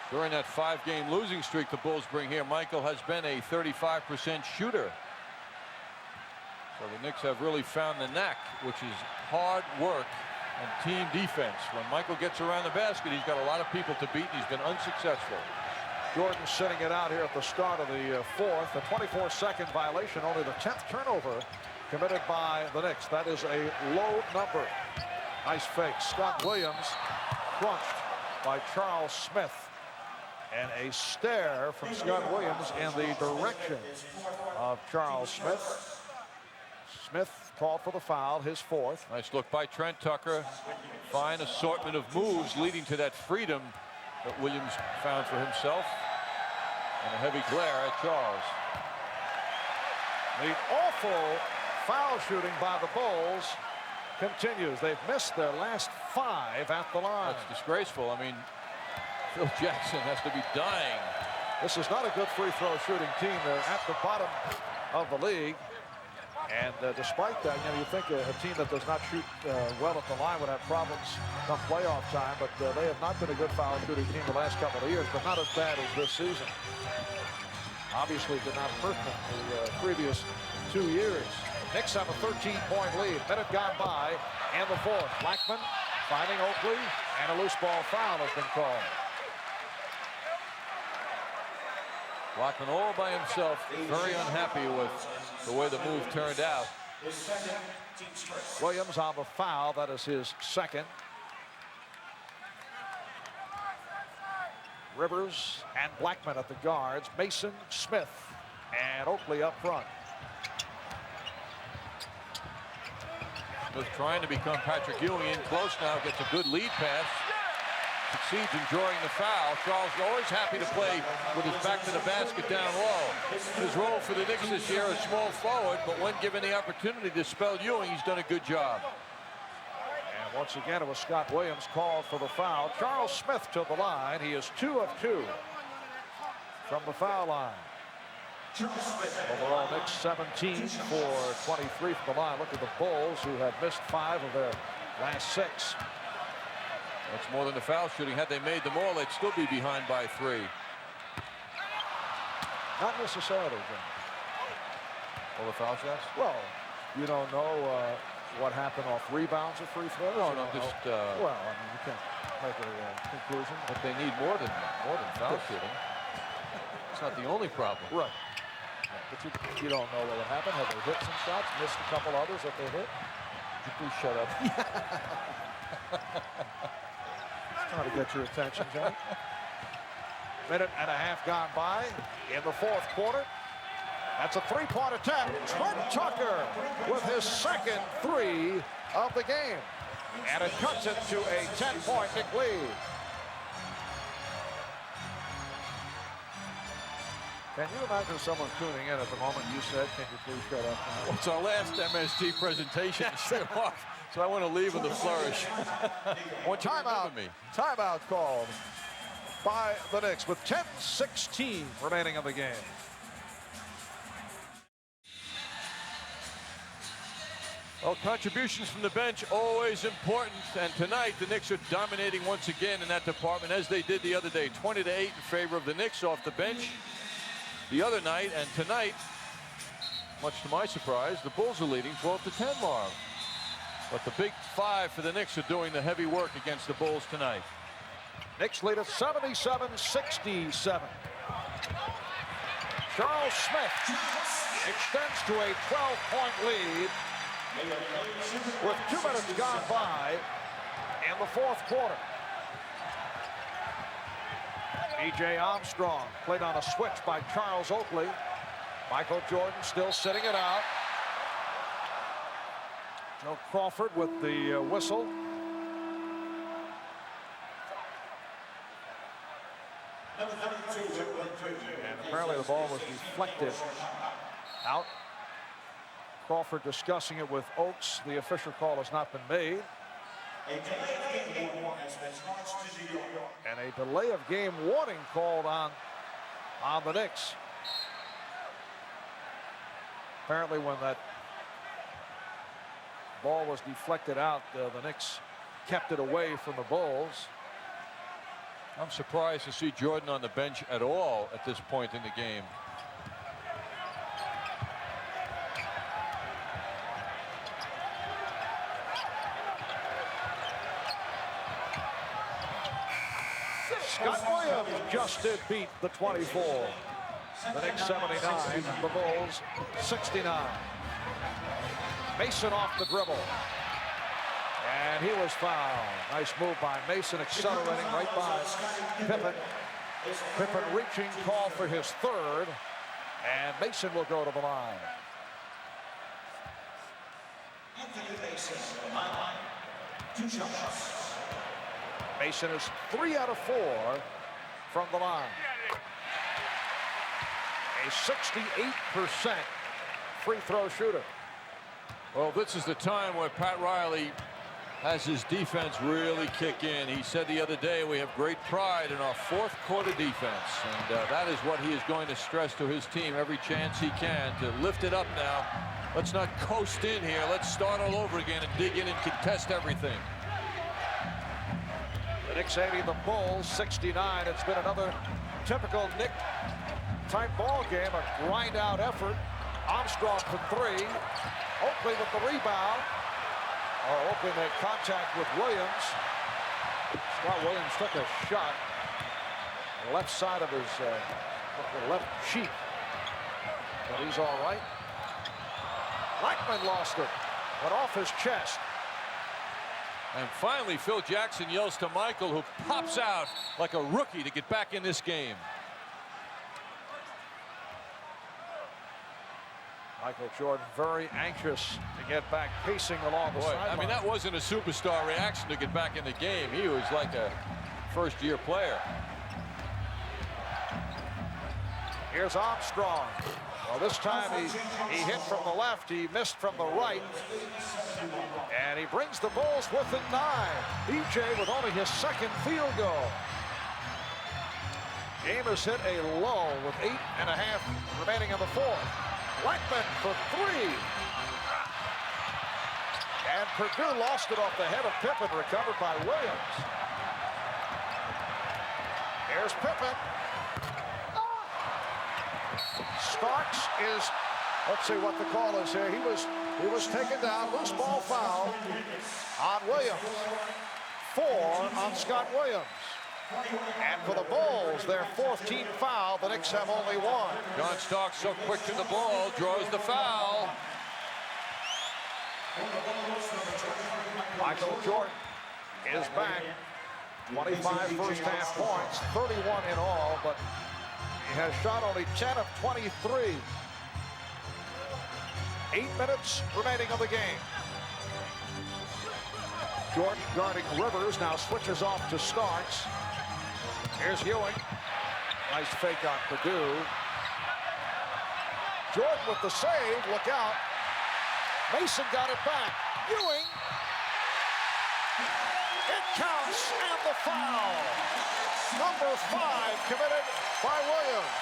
During that 5-game losing streak the Bulls bring here, Michael has been a 35% shooter. So the Knicks have really found the knack, which is hard work and team defense. When Michael gets around the basket, he's got a lot of people to beat, and he's been unsuccessful. Jordan sitting it out here at the start of the fourth. A 24-second violation, only the 10th turnover committed by the Knicks. That is a low number. Nice fake. Scott Williams crunched by Charles Smith. And a stare from Scott Williams in the direction of Charles Smith. Smith called for the foul, his fourth. Nice look by Trent Tucker. Fine assortment of moves leading to that freedom that Williams found for himself. And a heavy glare at Charles. The awful foul shooting by the Bulls continues. They've missed their last 5 at the line. That's disgraceful. I mean, Phil Jackson has to be dying. This is not a good free throw shooting team. They're at the bottom of the league. And despite that, you think a team that does not shoot well at the line would have problems come playoff time. But they have not been a good foul shooting team the last couple of years, but not as bad as this season. Obviously did not hurt them the previous 2 years. Knicks have a 13-point lead. Minute gone by in the fourth. Blackman finding Oakley, and a loose ball foul has been called. Blackman all by himself, very unhappy with the way the move turned out. Williams on the foul. That is his second. Rivers and Blackman at the guards. Mason, Smith, and Oakley up front. Smith trying to become Patrick Ewing, in close now, gets a good lead pass. Succeeds in drawing the foul. Charles is always happy to play with his back to the basket down low. His role for the Knicks this year is small forward, but when given the opportunity to spell Ewing, he's done a good job. And once again, it was Scott Williams called for the foul. Charles Smith to the line. He is 2 of 2 from the foul line. Overall, Knicks 17 for 23 from the line. Look at the Bulls, who have missed 5 of their last 6. That's more than the foul shooting. Had they made them all, they'd still be behind by 3. Not necessarily, Jim. All the foul shots? Well, you don't know what happened off rebounds or free throws. No, just. Well, I mean, you can't make a conclusion. But they need more than foul shooting. It's not the only problem. Right. But you don't know what happened. Have they hit some shots? Missed a couple others that they hit? Would you please shut up? Trying to get your attention, John. Minute and a half gone by in the fourth quarter. That's a 3-point attempt. Trent Tucker with his second 3 of the game. And it cuts it to a 10-point Knick lead. Can you imagine someone tuning in at the moment you said, can you please shut up? Well, it's our last MSG presentation. So I want to leave with a flourish. Timeout called by the Knicks with 10:16 remaining in the game. Well, contributions from the bench always important, and tonight the Knicks are dominating once again in that department, as they did the other day. 20-8 in favor of the Knicks off the bench the other night, and tonight, much to my surprise, the Bulls are leading 12-10, Marv. But the big 5 for the Knicks are doing the heavy work against the Bulls tonight. Knicks lead at 77-67. Charles Smith extends to a 12-point lead with 2 minutes gone by in the fourth quarter. E.J. Armstrong played on a switch by Charles Oakley. Michael Jordan still sitting it out. Joe Crawford with the whistle. And apparently the ball was deflected out. Crawford discussing it with Oakes. The official call has not been made. And a delay of game warning called on the Knicks. Apparently when that ball was deflected out, the Knicks kept it away from the Bulls. I'm surprised to see Jordan on the bench at all at this point in the game. Scott Williams just did beat the 24. The Knicks 79, the Bulls 69. Mason off the dribble. And he was fouled. Nice move by Mason, accelerating right by Pippen. Pippen reaching, call for his third. And Mason will go to the line. Mason is 3 out of 4 from the line. A 68% free throw shooter. Well, this is the time where Pat Riley has his defense really kick in. He said the other day, we have great pride in our fourth quarter defense. And that is what he is going to stress to his team every chance he can, to lift it up now. Let's not coast in here. Let's start all over again and dig in and contest everything. The Knicks 80, the Bulls 69. It's been another typical Knick type ball game, a grind out effort. Armstrong for 3. Oakley with the rebound. Oakley made contact with Williams. Scott Williams took a shot on the left side of his the left cheek. But he's all right. Blackman lost it. Went off his chest. And finally, Phil Jackson yells to Michael, who pops out like a rookie to get back in this game. Michael Jordan very anxious to get back pacing along the sideline. I mean, that wasn't a superstar reaction to get back in the game. He was like a first-year player. Here's Armstrong. Well, this time he hit from the left. He missed from the right. And he brings the Bulls within 9. EJ with only his second field goal. Game has hit a lull with 8.5 remaining in the fourth. Blackman for 3. And Perdue lost it off the head of Pippen, recovered by Williams. Here's Pippen. Starks is, let's see what the call is here. He was taken down, loose ball foul on Williams. 4 on Scott Williams. And for the Bulls, their 4th team foul. The Knicks have only 1. John Starks so quick to the ball, draws the foul. Michael Jordan is back. 25 first half points, 31 in all, but he has shot only 10 of 23. 8 minutes remaining of the game. Jordan guarding Rivers, now switches off to Starks. Here's Ewing. Nice fake on Perdue. Jordan with the save, look out. Mason got it back. Ewing. It counts, and the foul. Number 5 committed by Williams.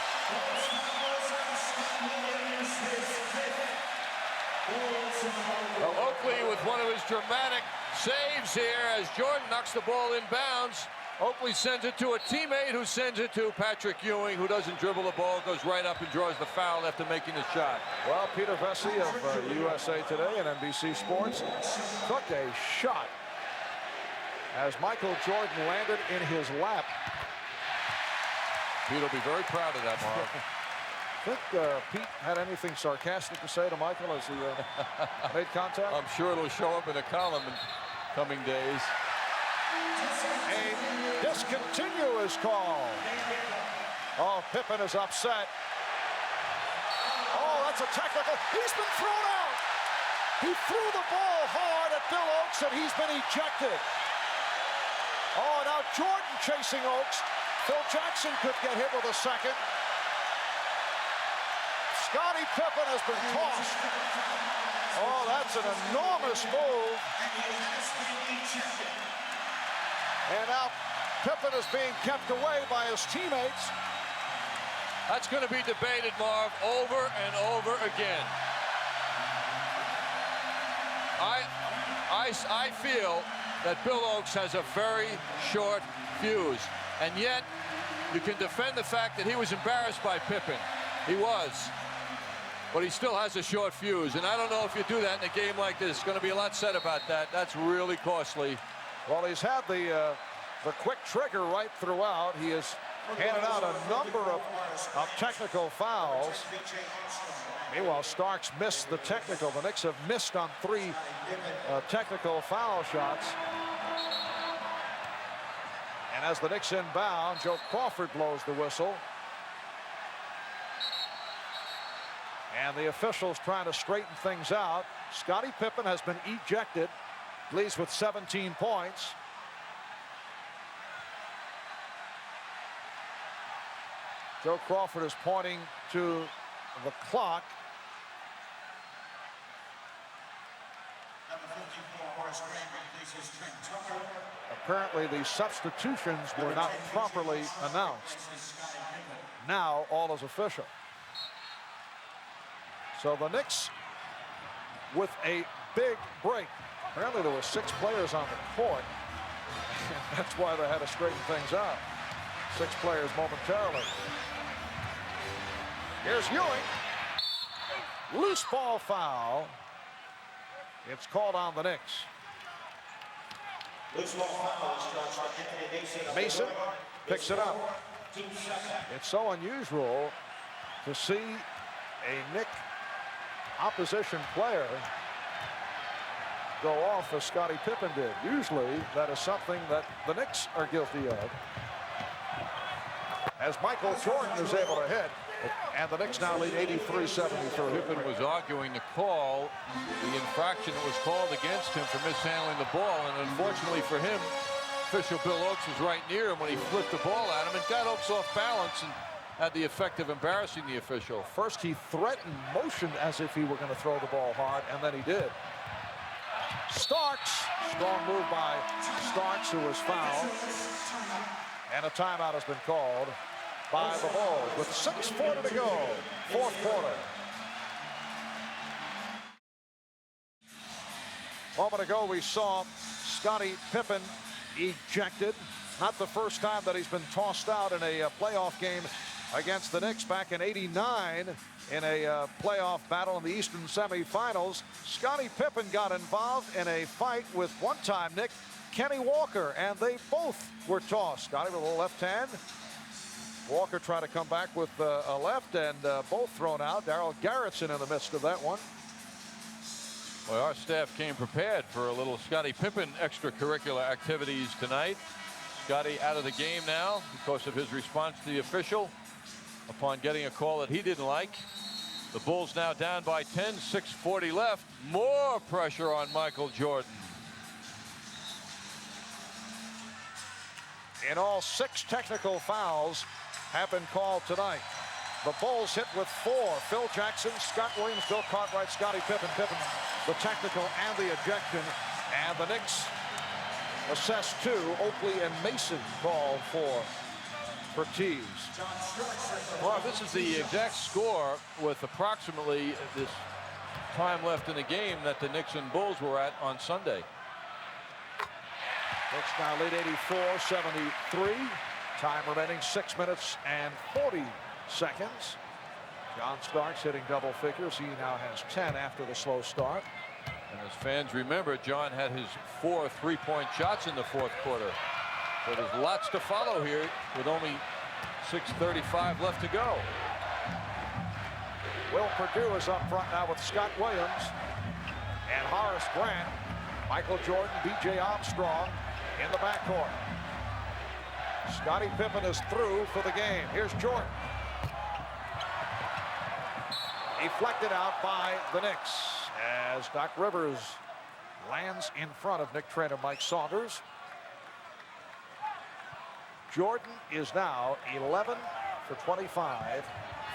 Well, Oakley with one of his dramatic saves here as Jordan knocks the ball in bounds. Oakley sends it to a teammate who sends it to Patrick Ewing, who doesn't dribble the ball, goes right up and draws the foul after making the shot. Well, Peter Vesey of USA Today and NBC Sports took a shot as Michael Jordan landed in his lap. Pete will be very proud of that, Mark. Think Pete had anything sarcastic to say to Michael as he made contact? I'm sure it'll show up in a column in coming days. A discontinue is called. Oh, Pippen is upset. Oh, that's a technical. He's been thrown out. He threw the ball hard at Bill Oakes, and he's been ejected. Oh, now Jordan chasing Oakes. Phil Jackson could get hit with a second. Scottie Pippen has been tossed. Oh, that's an enormous move. And now Pippen is being kept away by his teammates. That's going to be debated, Marv, over and over again. I feel that Bill Oakes has a very short fuse, and yet you can defend the fact that he was embarrassed by Pippen. He was. But he still has a short fuse, and I don't know if you do that in a game like this. There's going to be a lot said about that. That's really costly. Well, he's had the quick trigger right throughout. He has handed out a number of technical fouls. Meanwhile, Starks missed the technical. The Knicks have missed on 3 technical foul shots. And as the Knicks inbound, Joe Crawford blows the whistle. And the officials trying to straighten things out. Scottie Pippen has been ejected, leads with 17 points. Joe Crawford is pointing to the clock. Apparently the substitutions were not properly announced. Now all is official. So the Knicks with a big break. Apparently there were 6 players on the court. That's why they had to straighten things out. 6 players momentarily. Here's Ewing. Loose ball foul. It's called on the Knicks. Mason picks it up. It's so unusual to see a Knick opposition player go off as Scottie Pippen did. Usually that is something that the Knicks are guilty of. As Michael Jordan is able to hit, and the Knicks now lead 83-73. Pippen was arguing the call, the infraction that was called against him for mishandling the ball, and unfortunately for him, official Bill Oakes was right near him when he flipped the ball at him and got Oakes off balance and had the effect of embarrassing the official. First he threatened, motioned as if he were going to throw the ball hard, and then he did. Starks, strong move by Starks, who was fouled, and a timeout has been called by the Bulls with 6:40 to go, 4th quarter. A moment ago we saw Scottie Pippen ejected. Not the first time that he's been tossed out in a playoff game against the Knicks back in '89 in a playoff battle in the Eastern semifinals. Scottie Pippen got involved in a fight with one-time Knick Kenny Walker, and they both were tossed. Scottie with a little left hand. Walker trying to come back with a left, and both thrown out. Darryl Garrettson in the midst of that one. Well, our staff came prepared for a little Scottie Pippen extracurricular activities tonight. Scottie out of the game now because of his response to the official upon getting a call that he didn't like. The Bulls now down by 10, 6:40 left. More pressure on Michael Jordan. In all, 6 technical fouls have been called tonight. The Bulls hit with 4. Phil Jackson, Scott Williams, Bill Cartwright, Scottie Pippen, the technical and the ejection. And the Knicks assessed 2. Oakley and Mason called for tees. Well, this is the exact score with approximately this time left in the game that the Knicks and Bulls were at on Sunday. Knicks now lead 84-73. Time remaining 6 minutes and 40 seconds. John Starks hitting double figures. He now has 10 after the slow start. And as fans remember, John had his 4 3-point shots in the 4th quarter. So there's lots to follow here with only 6:35 left to go. Will Perdue is up front now with Scott Williams and Horace Grant. Michael Jordan, B.J. Armstrong in the backcourt. Scottie Pippen is through for the game. Here's Jordan. Deflected out by the Knicks as Doc Rivers lands in front of Nick Trent and Mike Saunders. Jordan is now 11 for 25,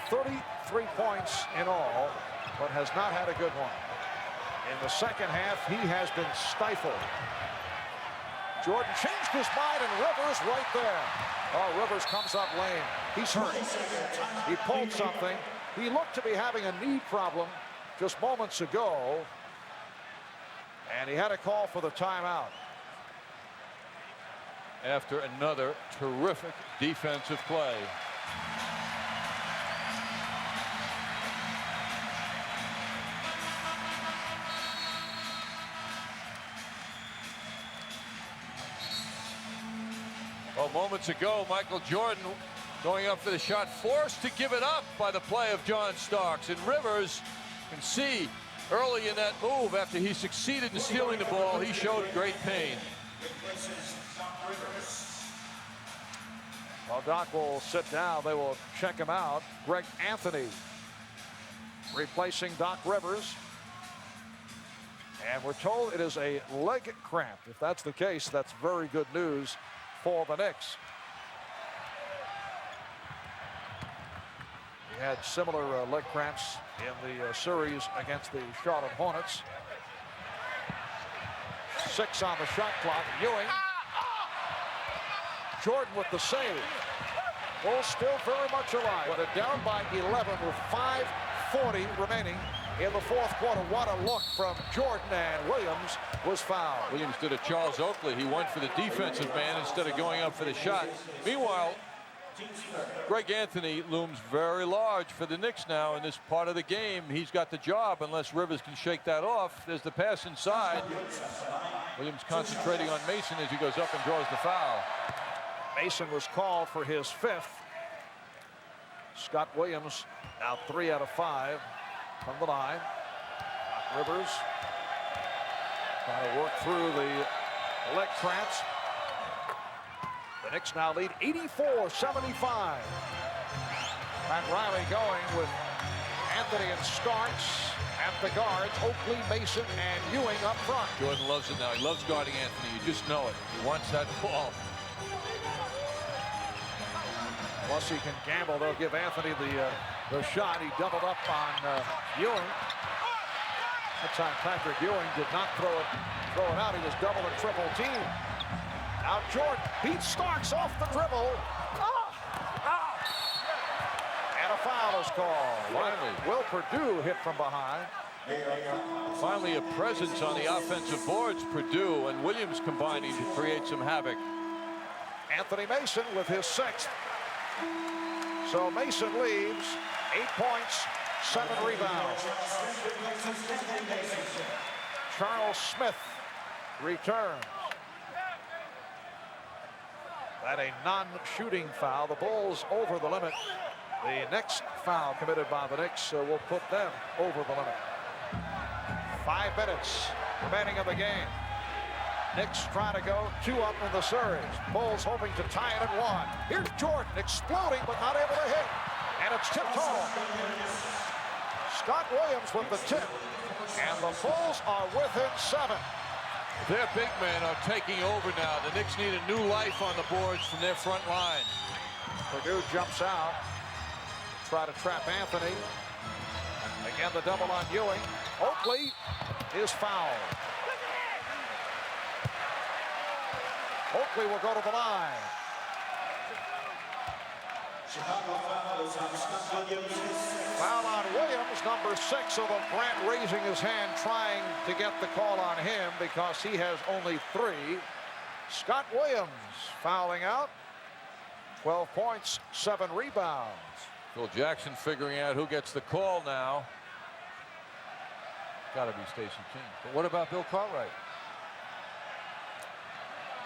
33 points in all, but has not had a good one. In the second half, he has been stifled. Jordan changed his mind, and Rivers right there. Oh, Rivers comes up lame. He's hurt. He pulled something. He looked to be having a knee problem just moments ago, and he had a call for the timeout. After another terrific defensive play. Well, moments ago, Michael Jordan going up for the shot, forced to give it up by the play of John Starks. And Rivers can see early in that move, after he succeeded in stealing the ball, he showed great pain. Well, Doc will sit down. They will check him out. Greg Anthony replacing Doc Rivers. And we're told it is a leg cramp. If that's the case, that's very good news for the Knicks. He had similar leg cramps in the series against the Charlotte Hornets. 6 on the shot clock. Ewing. Jordan with the save. Bulls still very much alive. They're down by 11 with 5:40 remaining in the fourth quarter. What a look from Jordan, and Williams was fouled. Williams did a Charles Oakley. He went for the defensive man instead of going up for the shot. Meanwhile, Greg Anthony looms very large for the Knicks now in this part of the game. He's got the job unless Rivers can shake that off. There's the pass inside. Williams concentrating on Mason as he goes up and draws the foul. Mason was called for his 5th. Scott Williams now 3 out of 5 from the line. Doc Rivers trying to work through the leg cramps. The Knicks now lead 84-75. Pat Riley going with Anthony and Starks at the guards. Oakley, Mason, and Ewing up front. Jordan loves it now. He loves guarding Anthony. You just know it. He wants that ball. Plus he can gamble. They'll give Anthony the shot. He doubled up on Ewing. That time Patrick Ewing did not throw it out. He was double and triple team. Now Jordan beats Starks off the dribble. And a foul is called. Finally. Will Perdue hit from behind. Finally a presence on the offensive boards. Perdue and Williams combining to create some havoc. Anthony Mason with his 6th. So Mason leaves 8 points, 7 rebounds. Charles Smith returns. That a non-shooting foul. The Bulls over the limit. The next foul committed by the Knicks will put them over the limit. 5 minutes remaining of the game. Knicks trying to go 2 up in the series. Bulls hoping to tie it at 1. Here's Jordan exploding but not able to hit. And it's tipped home. Scott Williams with the tip. And the Bulls are within 7. Their big men are taking over now. The Knicks need a new life on the boards from their front line. Perdue jumps out. Try to trap Anthony. Again, the double on Ewing. Oakley is fouled. Oakley will go to the line. Foul on Williams, number 6. So Grant raising his hand, trying to get the call on him because he has only 3. Scott Williams fouling out. 12 points, 7 rebounds. Phil Jackson figuring out who gets the call now. Got to be Stacey King. But what about Bill Cartwright?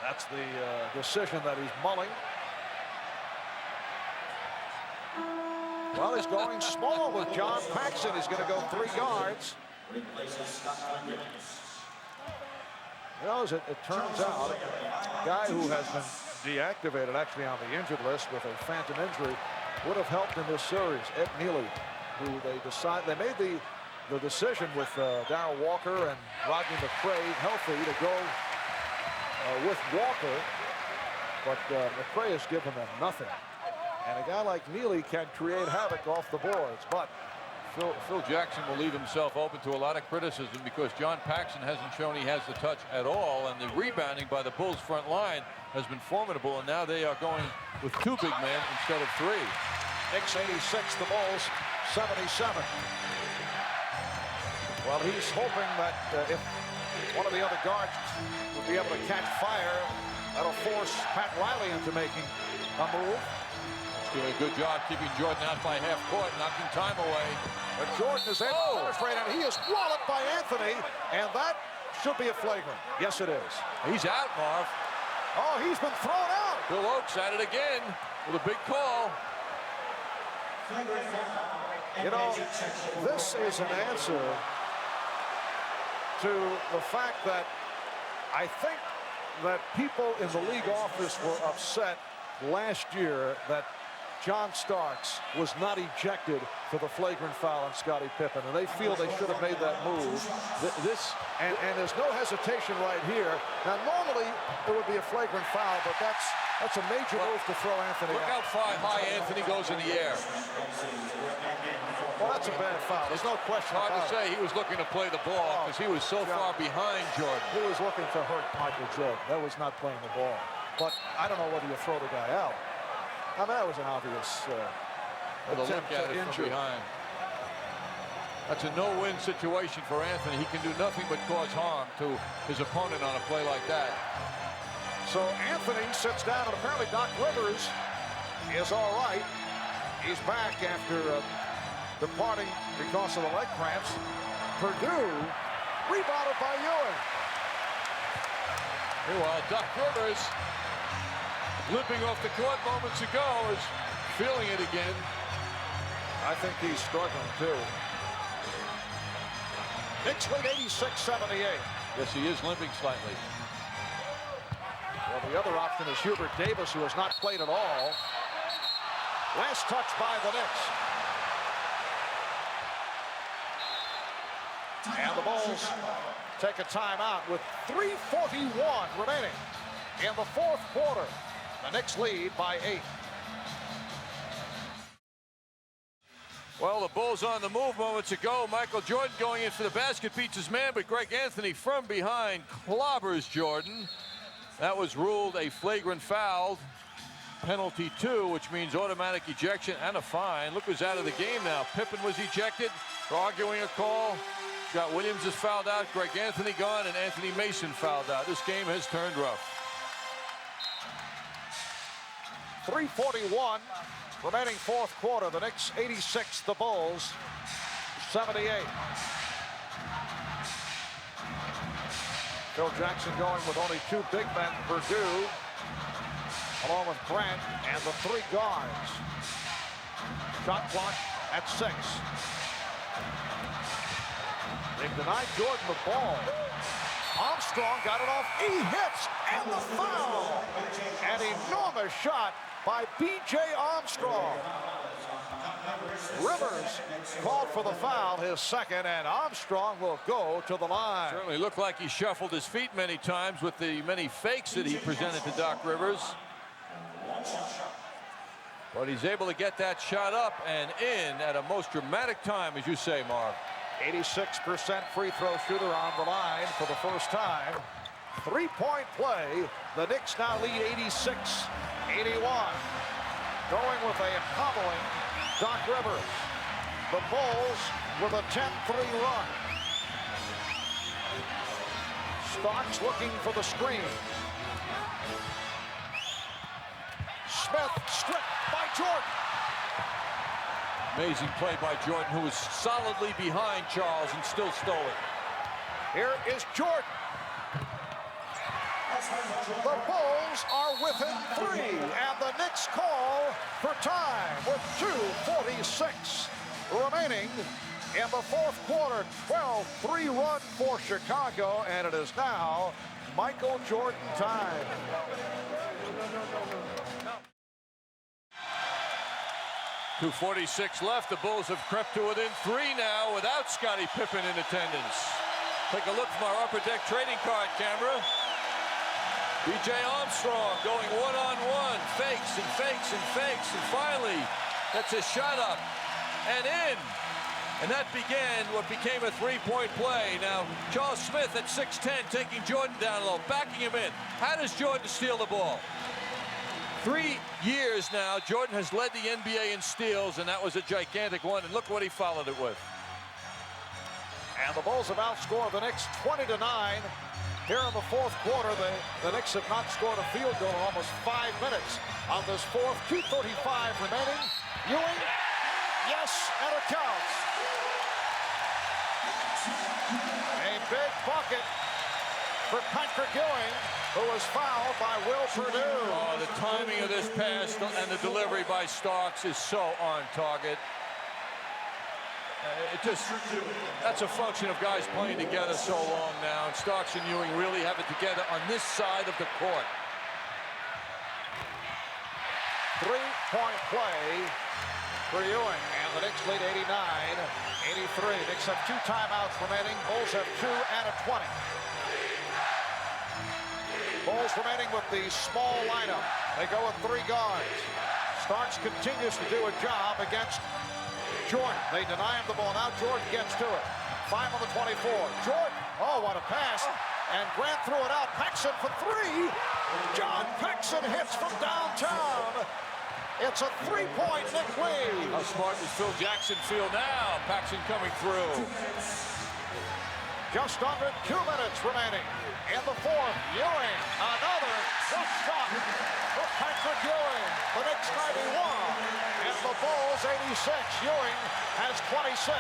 That's the decision that he's mulling. Well, he's going small with John Paxson. He's going to go 3 guards. You know, as it turns out, a guy who has been deactivated actually on the injured list with a phantom injury would have helped in this series. Ed Neely, who they made the decision with Darryl Walker and Rodney McCray healthy to go with Walker. but McRae has given them nothing. And a guy like Neely can create havoc off the boards, but Phil Jackson will leave himself open to a lot of criticism because John Paxson hasn't shown he has the touch at all, and the rebounding by the Bulls front line has been formidable, and now they are going with 2 big men instead of 3. Knicks 86, the Bulls 77. Well, he's hoping that if one of the other guards would be able to catch fire, that'll force Pat Riley into making a move. Doing a good job keeping Jordan out by half court, knocking time away. But Jordan is able to penetrate, and he is walloped by Anthony, and that should be a flagrant. Yes, it is. He's out, Marv. Oh, he's been thrown out. Bill Oakes at it again with a big call. You know, this is an answer to the fact that I think that people in the league office were upset last year that John Starks was not ejected for the flagrant foul on Scottie Pippen, and they feel they should have made that move. And there's no hesitation right here. Now, normally it would be a flagrant foul, but that's a major move to throw Anthony out. Look how high Anthony goes in the air. Well, that's a bad foul. There's no question about it. Hard to say. He was looking to play the ball because he was so far behind Jordan. He was looking to hurt Michael Jordan. That was not playing the ball. But I don't know whether you throw the guy out. I mean, that was an obvious attempt to injure. Behind. That's a no-win situation for Anthony. He can do nothing but cause harm to his opponent on a play like that. So Anthony sits down, and apparently Doc Rivers is all right. He's back after departing because of the leg cramps. Perdue rebounded by Ewing. Meanwhile, Doc Rivers, limping off the court moments ago, is feeling it again. I think he's struggling too. Knicks lead 86-78. Yes, he is limping slightly. Well, the other option is Hubert Davis, who has not played at all. Last touch by the Knicks. And the Bulls take a timeout with 3:41 remaining in the fourth quarter. The Knicks lead by 8. Well, the Bulls on the move moments ago. Michael Jordan going in for the basket, beats his man, but Greg Anthony from behind clobbers Jordan. That was ruled a flagrant foul. Penalty 2, which means automatic ejection and a fine. Look who's out of the game now. Pippen was ejected for arguing a call. Scott Williams is fouled out. Greg Anthony gone, and Anthony Mason fouled out. This game has turned rough. 3:41 remaining fourth quarter. The Knicks 86, the Bulls 78. Phil Jackson going with only 2 big men, Perdue, along with Grant, and the 3 guards. Shot clock at 6. They've denied Jordan the ball. Armstrong got it off. He hits, and the foul. An enormous shot by B.J. Armstrong. Rivers called for the foul, his second, and Armstrong will go to the line. Certainly looked like he shuffled his feet many times with the many fakes that he presented to Doc Rivers. But he's able to get that shot up and in at a most dramatic time, as you say, Marv. 86% free throw shooter on the line for the first time. 3-point play. The Knicks now lead 86-81. Going with a hobbling Doc Rivers. The Bulls with a 10-3 run. Starks looking for the screen. Smith stripped by Jordan. Amazing play by Jordan, who was solidly behind Charles and still stole it. Here is Jordan. The Bulls are within 3, and the Knicks call for time with 2:46 remaining in the fourth quarter. 12-3 run for Chicago, and it is now Michael Jordan time. .246 left. The Bulls have crept to within 3 now without Scottie Pippen in attendance. Take a look from our upper deck trading card camera. B.J. Armstrong going one-on-one, fakes and fakes and fakes, and finally gets a shot up and in. And that began what became a three-point play. Now, Charles Smith at 6'10", taking Jordan down low, backing him in. How does Jordan steal the ball? 3 years now, Jordan has led the NBA in steals, and that was a gigantic one. And look what he followed it with. And the Bulls have outscored the Knicks 20-9. Here in the fourth quarter, the Knicks have not scored a field goal in almost 5 minutes. On this fourth, 2:35 remaining. Ewing, yes, and it counts. A big bucket for Patrick Ewing, who was fouled by Will Perdue. Oh, the timing of this pass and the delivery by Starks is so on target. That's a function of guys playing together so long now, and Starks and Ewing really have it together on this side of the court. Three-point play for Ewing, and the Knicks lead 89-83. Knicks have 2 timeouts remaining. Bulls have 2 and a 20. Bulls remaining with the small lineup. They go with 3 guards. Starks continues to do a job against Jordan. They deny him the ball. Now Jordan gets to it. 5 on the 24. Jordan, oh, what a pass. And Grant threw it out. Paxson for 3. John Paxson hits from downtown. It's a 3-point Knick lead. How smart does Phil Jackson feel now? Paxson coming through. Just under 2 minutes remaining. In the fourth, Ewing, another tough shot for Patrick Ewing. The Knicks 91, and the Bulls 86. Ewing has 26.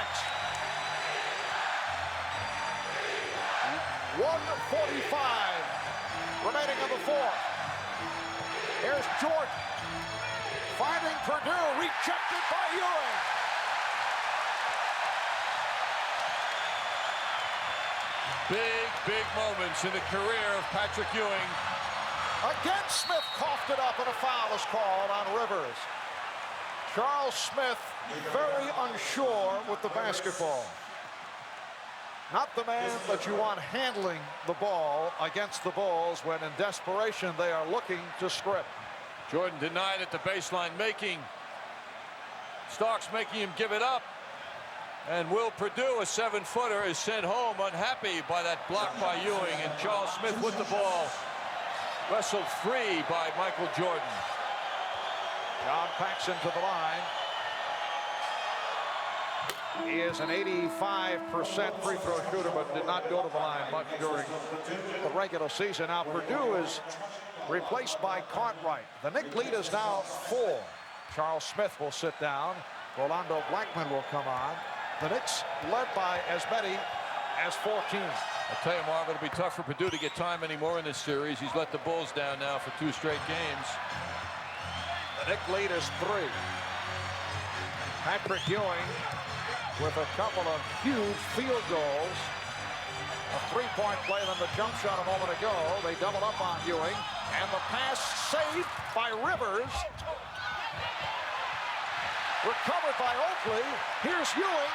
1:45 remaining in the fourth. Here's Jordan, finding Perdue, rejected by Ewing. Big moments in the career of Patrick Ewing. Again, Smith coughed it up, and a foul is called on Rivers. Charles Smith very unsure with the basketball. Not the man that you want handling the ball against the Bulls when in desperation they are looking to script. Jordan denied at the baseline, making Starks making him give it up. And Will Perdue, a 7-footer, is sent home unhappy by that block by Ewing. And Charles Smith with the ball, wrestled free by Michael Jordan. John Paxson to the line. He is an 85% free throw shooter, but did not go to the line much during the regular season. Now Perdue is replaced by Cartwright. The Knick lead is now 4. Charles Smith will sit down. Rolando Blackman will come on. The Knicks led by as many as 14. I'll tell you, Marv, it'll be tough for Perdue to get time anymore in this series. He's let the Bulls down now for 2 straight games. The Knick lead is 3. Patrick Ewing with a couple of huge field goals. A 3-point play, then the jump shot a moment ago. They double up on Ewing, and the pass saved by Rivers. Recovered by Oakley. Here's Ewing.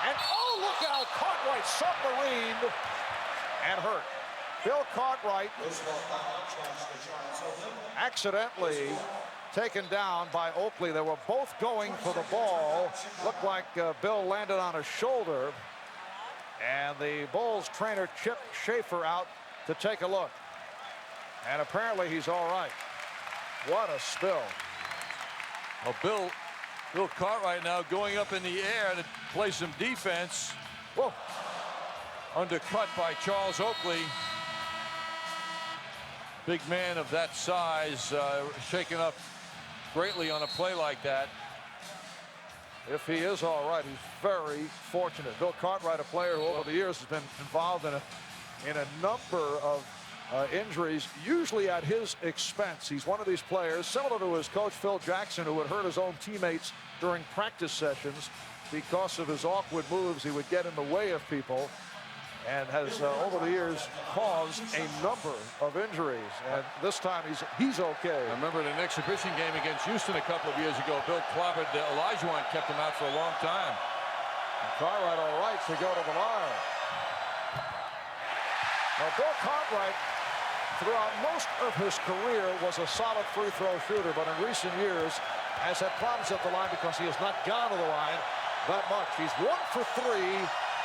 And oh, look out, Cartwright submarined and hurt. Bill Cartwright accidentally taken down by Oakley. They were both going for the ball. Looked like Bill landed on his shoulder. And the Bulls trainer Chip Schaefer out to take a look. And apparently he's all right. What a spill. Well, Bill Cartwright now going up in the air to play some defense. Whoa. Undercut by Charles Oakley. Big man of that size, shaken up greatly on a play like that. If he is all right, he's very fortunate. Bill Cartwright, a player who over the years has been involved in a number of injuries, usually at his expense. He's one of these players, similar to his coach Phil Jackson, who would hurt his own teammates during practice sessions because of his awkward moves. He would get in the way of people, and has over the years caused a number of injuries. And this time he's okay. I remember in an exhibition game against Houston a couple of years ago, Bill clobbered Olajuwon, kept him out for a long time. And Cartwright all right to go to the line. Well, Bill Cartwright, throughout most of his career, was a solid free throw shooter, but in recent years has had problems at the line because he has not gone to the line that much. He's 1 for 3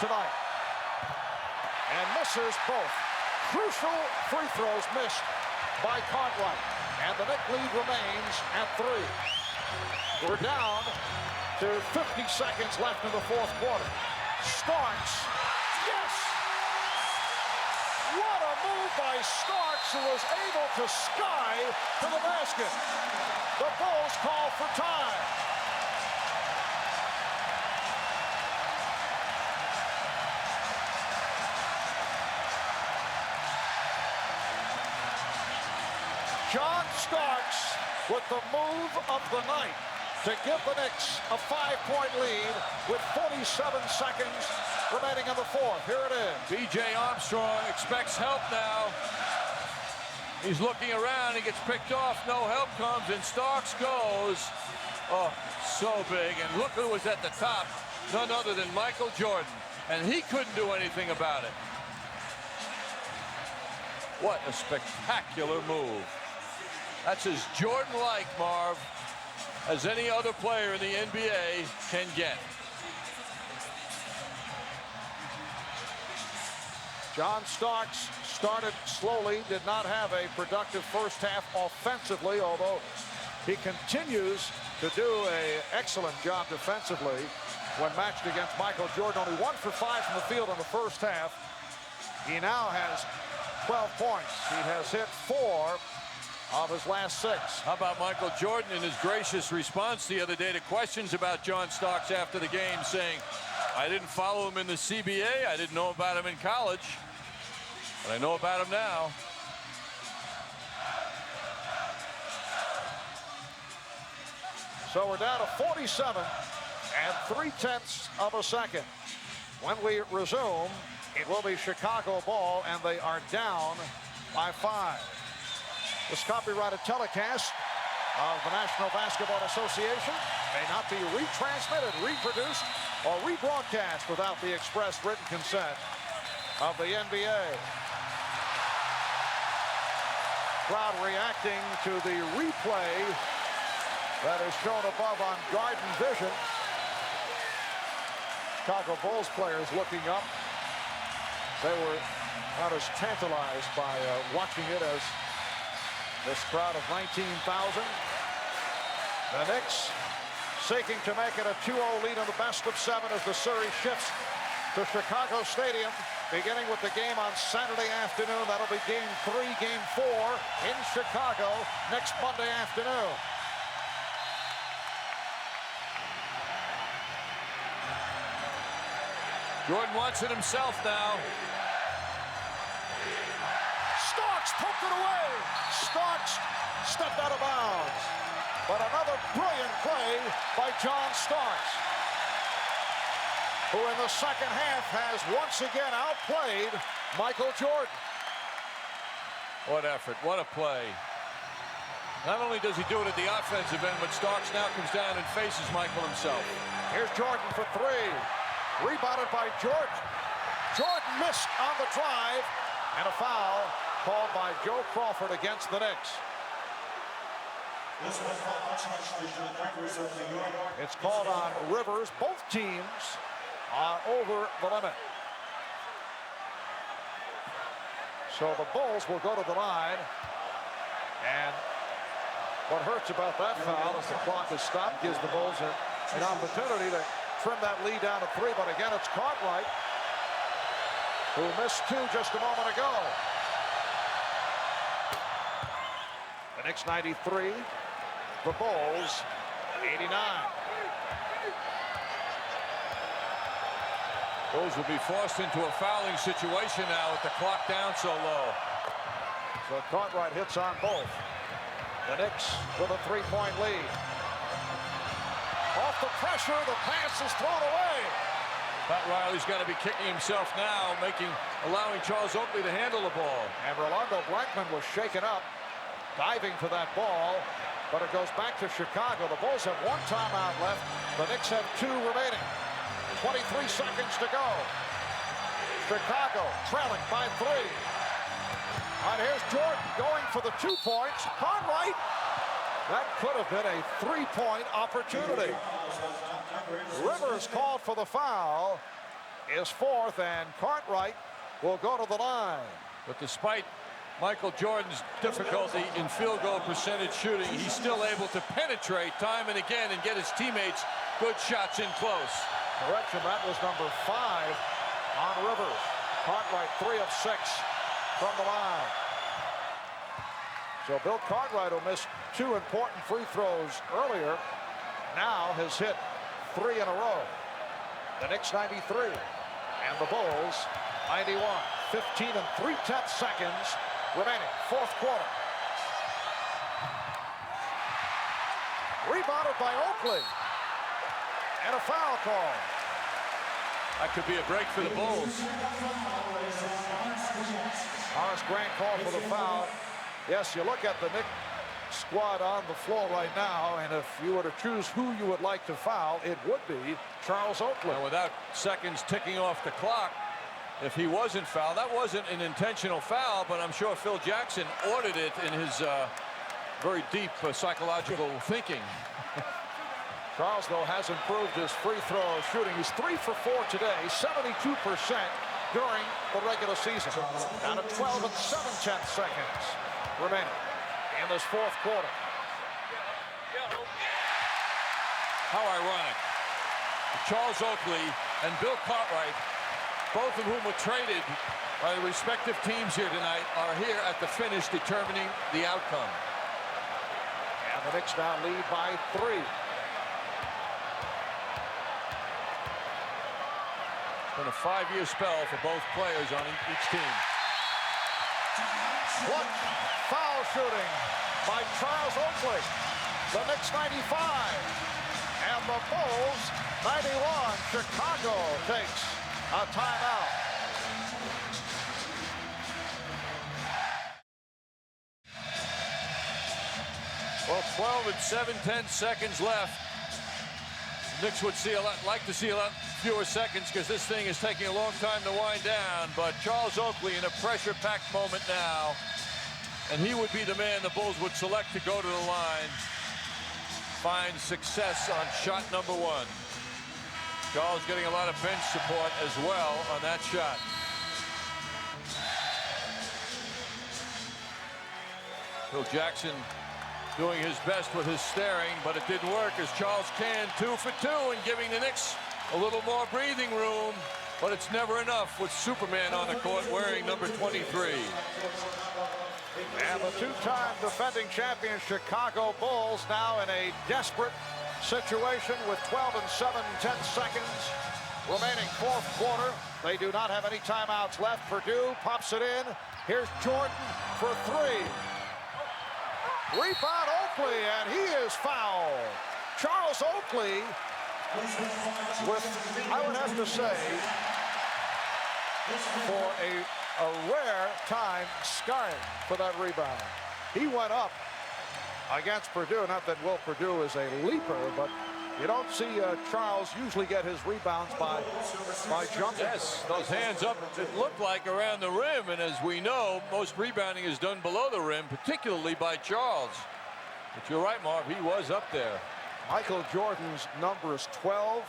tonight and misses both. Crucial free throws missed by Cartwright, and the Knicks lead remains at 3. We're down to 50 seconds left in the fourth quarter. Starks, yes! What a move by Starks, who was able to sky to the basket. The Bulls call for time. John Starks with the move of the night to give the Knicks a 5-point lead with 47 seconds remaining in the fourth. Here it is. B.J. Armstrong expects help now. He's looking around. He gets picked off. No help comes, and Starks goes. Oh, so big. And look who was at the top. None other than Michael Jordan. And he couldn't do anything about it. What a spectacular move. That's as Jordan-like, Marv, as any other player in the NBA can get. John Starks started slowly, did not have a productive first half offensively, although he continues to do an excellent job defensively when matched against Michael Jordan. Only 1 for 5 from the field in the first half. He now has 12 points. He has hit 4 of his last 6. How about Michael Jordan in his gracious response the other day to questions about John Starks after the game, saying, I didn't follow him in the CBA. I didn't know about him in college, but I know about him now. So we're down to 47 and 0.3 of a second. When we resume, it will be Chicago ball, and they are down by 5. This copyrighted telecast of the National Basketball Association may not be retransmitted, reproduced, or rebroadcast without the express written consent of the NBA. Crowd reacting to the replay that is shown above on Garden Vision. Chicago Bulls players looking up. They were not as tantalized by watching it as this crowd of 19,000. The Knicks seeking to make it a 2-0 lead in the best of 7 as the series shifts to Chicago Stadium, beginning with the game on Saturday afternoon. That'll be game 3, game 4 in Chicago next Monday afternoon. Jordan wants it himself now. Starks poked it away. Starks stepped out of bounds. But another brilliant play by John Starks, who in the second half has once again outplayed Michael Jordan. What effort, what a play. Not only does he do it at the offensive end, but Starks now comes down and faces Michael himself. Here's Jordan for 3. Rebounded by Jordan. Jordan missed on the drive, and a foul called by Joe Crawford against the Knicks. It's called on Rivers. Both teams are over the limit. So the Bulls will go to the line. And what hurts about that foul is the clock is stopped, gives the Bulls an opportunity to trim that lead down to 3. But again, it's Cartwright, who missed 2 just a moment ago. The Knicks 93, the Bulls 89. Bulls will be forced into a fouling situation now with the clock down so low. So Cartwright hits on both. The Knicks with a 3-point lead. Off the pressure, the pass is thrown away. Pat Riley's got to be kicking himself now, allowing Charles Oakley to handle the ball. And Rolando Blackman was shaken up, diving for that ball, but it goes back to Chicago. The Bulls have 1 timeout left. The Knicks have 2 remaining. 23 seconds to go. Chicago trailing by 3. All right, here's Jordan going for the 2 points. Cartwright. That could have been a 3-point opportunity. Rivers called for the foul. Is fourth, and Cartwright will go to the line. But despite Michael Jordan's difficulty in field goal percentage shooting, he's still able to penetrate time and again and get his teammates good shots in close. Correction, that was number 5 on Rivers. Cartwright 3 of 6 from the line. So Bill Cartwright, who missed 2 important free throws earlier, now has hit 3 in a row. The Knicks 93 and the Bulls 91. 15 and 3/10 seconds remaining. Fourth quarter. Rebounded by Oakley. And a foul call. That could be a break for the Bulls. Horace Grant called for the foul. Yes, you look at the Knicks squad on the floor right now, and if you were to choose who you would like to foul, it would be Charles Oakley. And without seconds ticking off the clock, if he wasn't fouled, that wasn't an intentional foul, but I'm sure Phil Jackson ordered it in his very deep psychological thinking. Charles, though, has improved his free throw shooting. He's 3 for 4 today, 72% during the regular season. Down to 12 and 7/10 seconds remaining in this fourth quarter. How ironic. Charles Oakley and Bill Cartwright, both of whom were traded by the respective teams here tonight, are here at the finish determining the outcome. And the Knicks now lead by 3. It's been a 5-year spell for both players on each team. What foul shooting by Charles Oakley. The Knicks 95 and the Bulls 91. Chicago takes a timeout. Well, 12 and 7/10 seconds left. Knicks would like to see a lot fewer seconds because this thing is taking a long time to wind down. But Charles Oakley in a pressure-packed moment now, and he would be the man the Bulls would select to go to the line. Finds success on shot number 1. Charles getting a lot of bench support as well on that shot. Phil Jackson doing his best with his staring, but it didn't work as Charles canned 2 for 2 and giving the Knicks a little more breathing room, but it's never enough with Superman on the court wearing number 23. And the 2-time defending champion Chicago Bulls now in a desperate situation with 12 and 7/10 seconds remaining. Fourth quarter. They do not have any timeouts left. Perdue pops it in. Here's Jordan for 3. Rebound Oakley, and he is fouled. Charles Oakley with, I would have to say, for a rare time, scarred for that rebound. He went up against Perdue. Not that Will Perdue is a leaper, but you don't see Charles usually get his rebounds by jumping. Yes, those hands up, it looked like around the rim, and as we know, most rebounding is done below the rim, particularly by Charles. But you're right, Marv, he was up there. Michael Jordan's number is 12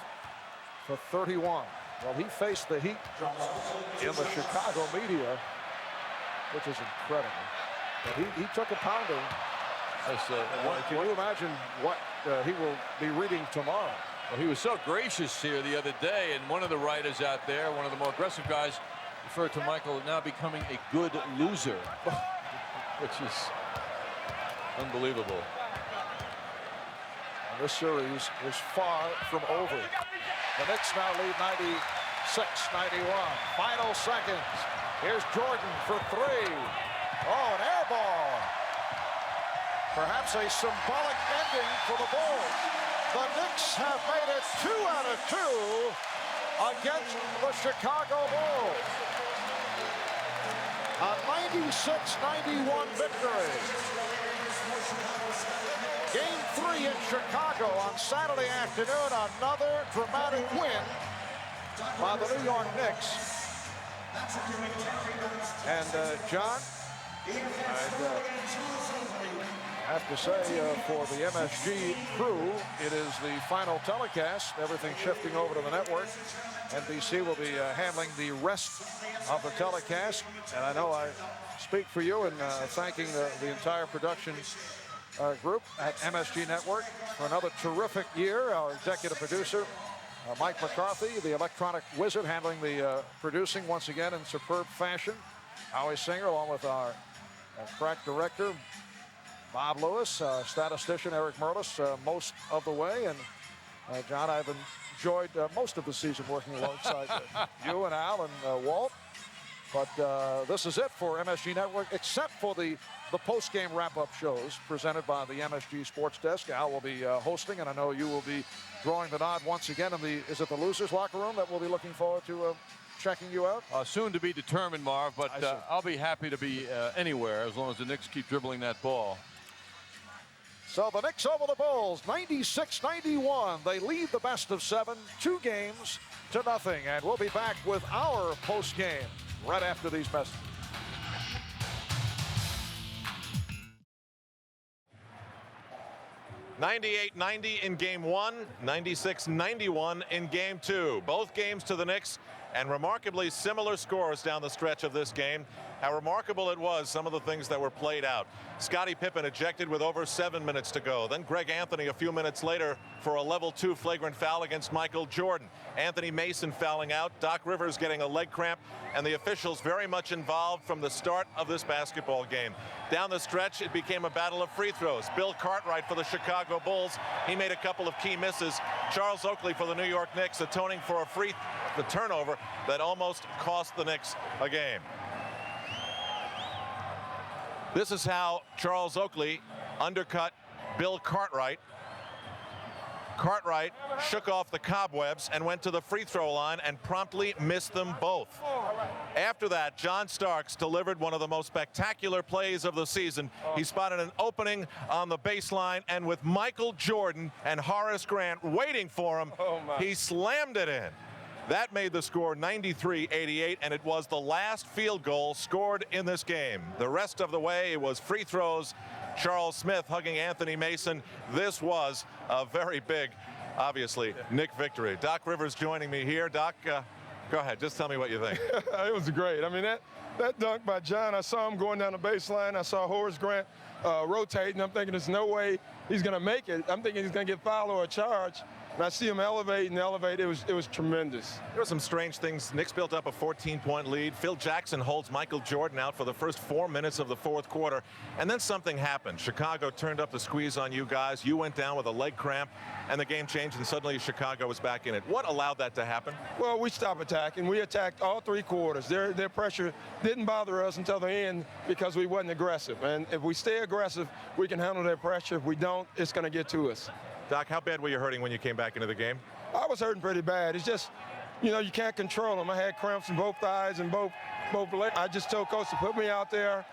for 31. Well, he faced the Heat in the Chicago media, which is incredible. But he took a pounding. Can you imagine what he will be reading tomorrow? Well, he was so gracious here the other day, and one of the writers out there, one of the more aggressive guys, referred to Michael now becoming a good loser, which is unbelievable. And this series is far from over. The Knicks now lead 96-91. Final seconds. Here's Jordan for 3. Oh, an air ball. Perhaps a symbolic ending for the Bulls. The Knicks have made it 2 out of 2 against the Chicago Bulls. A 96-91 victory. Game 3 in Chicago on Saturday afternoon. Another dramatic win by the New York Knicks. And John, I have to say, for the MSG crew, it is the final telecast. Everything shifting over to the network. NBC will be handling the rest of the telecast. And I know I speak for you in thanking the entire production group at MSG Network for another terrific year. Our executive producer, Mike McCarthy, the electronic wizard, handling the producing once again in superb fashion. Howie Singer, along with our crack director, Bob Lewis, statistician Eric Merlis, most of the way. And John, I've enjoyed most of the season working alongside you and Al and Walt. But this is it for MSG Network, except for the post-game wrap-up shows presented by the MSG Sports Desk. Al will be hosting, and I know you will be drawing the nod once again in the, is it the losers locker room that we'll be looking forward to checking you out? Soon to be determined, Marv, but I'll be happy to be anywhere as long as the Knicks keep dribbling that ball. So the Knicks over the Bulls, 96-91. They lead the best of 7, 2 games to nothing. And we'll be back with our post-game right after these messages. '98-90 in game 1, 96-91 in game 2. Both games to the Knicks, and remarkably similar scores down the stretch of this game. How remarkable it was, some of the things that were played out. Scottie Pippen ejected with over 7 minutes to go. Then Greg Anthony a few minutes later for a level 2 flagrant foul against Michael Jordan. Anthony Mason fouling out, Doc Rivers getting a leg cramp, and the officials very much involved from the start of this basketball game. Down the stretch, it became a battle of free throws. Bill Cartwright for the Chicago Bulls, he made a couple of key misses. Charles Oakley for the New York Knicks, atoning for the turnover that almost cost the Knicks a game. This is how Charles Oakley undercut Bill Cartwright. Cartwright shook off the cobwebs and went to the free throw line and promptly missed them both. After that, John Starks delivered one of the most spectacular plays of the season. He spotted an opening on the baseline, and with Michael Jordan and Horace Grant waiting for him, he slammed it in. That made the score 93-88, and it was the last field goal scored in this game. The rest of the way, it was free throws. Charles Smith hugging Anthony Mason. This was a very big, obviously, Knick victory. Doc Rivers joining me here. Doc, go ahead. Just tell me what you think. It was great. I mean, that dunk by John, I saw him going down the baseline. I saw Horace Grant rotating. I'm thinking there's no way he's going to make it. I'm thinking he's going to get fouled or a charge. And I see him elevate and elevate. It was tremendous. There were some strange things. Knicks built up a 14-point lead. Phil Jackson holds Michael Jordan out for the first 4 minutes of the fourth quarter. And then something happened. Chicago turned up the squeeze on you guys. You went down with a leg cramp, and the game changed, and suddenly Chicago was back in it. What allowed that to happen? Well, we stopped attacking. We attacked all 3 quarters. Their pressure didn't bother us until the end because we wasn't aggressive. And if we stay aggressive, we can handle their pressure. If we don't, it's going to get to us. Doc, how bad were you hurting when you came back into the game? I was hurting pretty bad. It's just, you know, you can't control them. I had cramps in both thighs and both legs. I just told Coach to put me out there.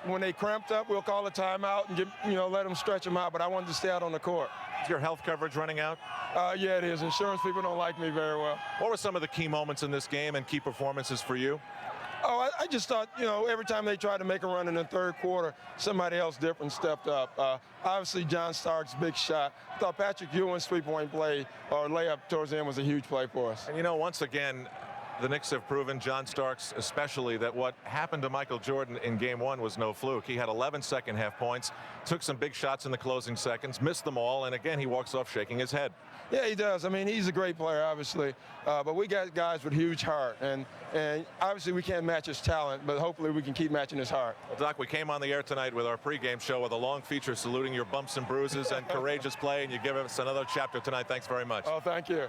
When they cramped up, we'll call a timeout and let them stretch them out. But I wanted to stay out on the court. Is your health coverage running out? Yeah, it is. Insurance people don't like me very well. What were some of the key moments in this game and key performances for you? Oh, I just thought, every time they tried to make a run in the third quarter, somebody else different stepped up. Obviously, John Starks' big shot. I thought Patrick Ewing's three-point play or layup towards the end was a huge play for us. And, once again, the Knicks have proven, John Starks especially, that what happened to Michael Jordan in game 1 was no fluke. He had 11 second-half points, took some big shots in the closing seconds, missed them all, and again, he walks off shaking his head. Yeah, he does. I mean, he's a great player, obviously, but we got guys with huge heart, and obviously we can't match his talent, but hopefully we can keep matching his heart. Well, Doc, we came on the air tonight with our pregame show with a long feature saluting your bumps and bruises and courageous play, and you give us another chapter tonight. Thanks very much. Oh, thank you.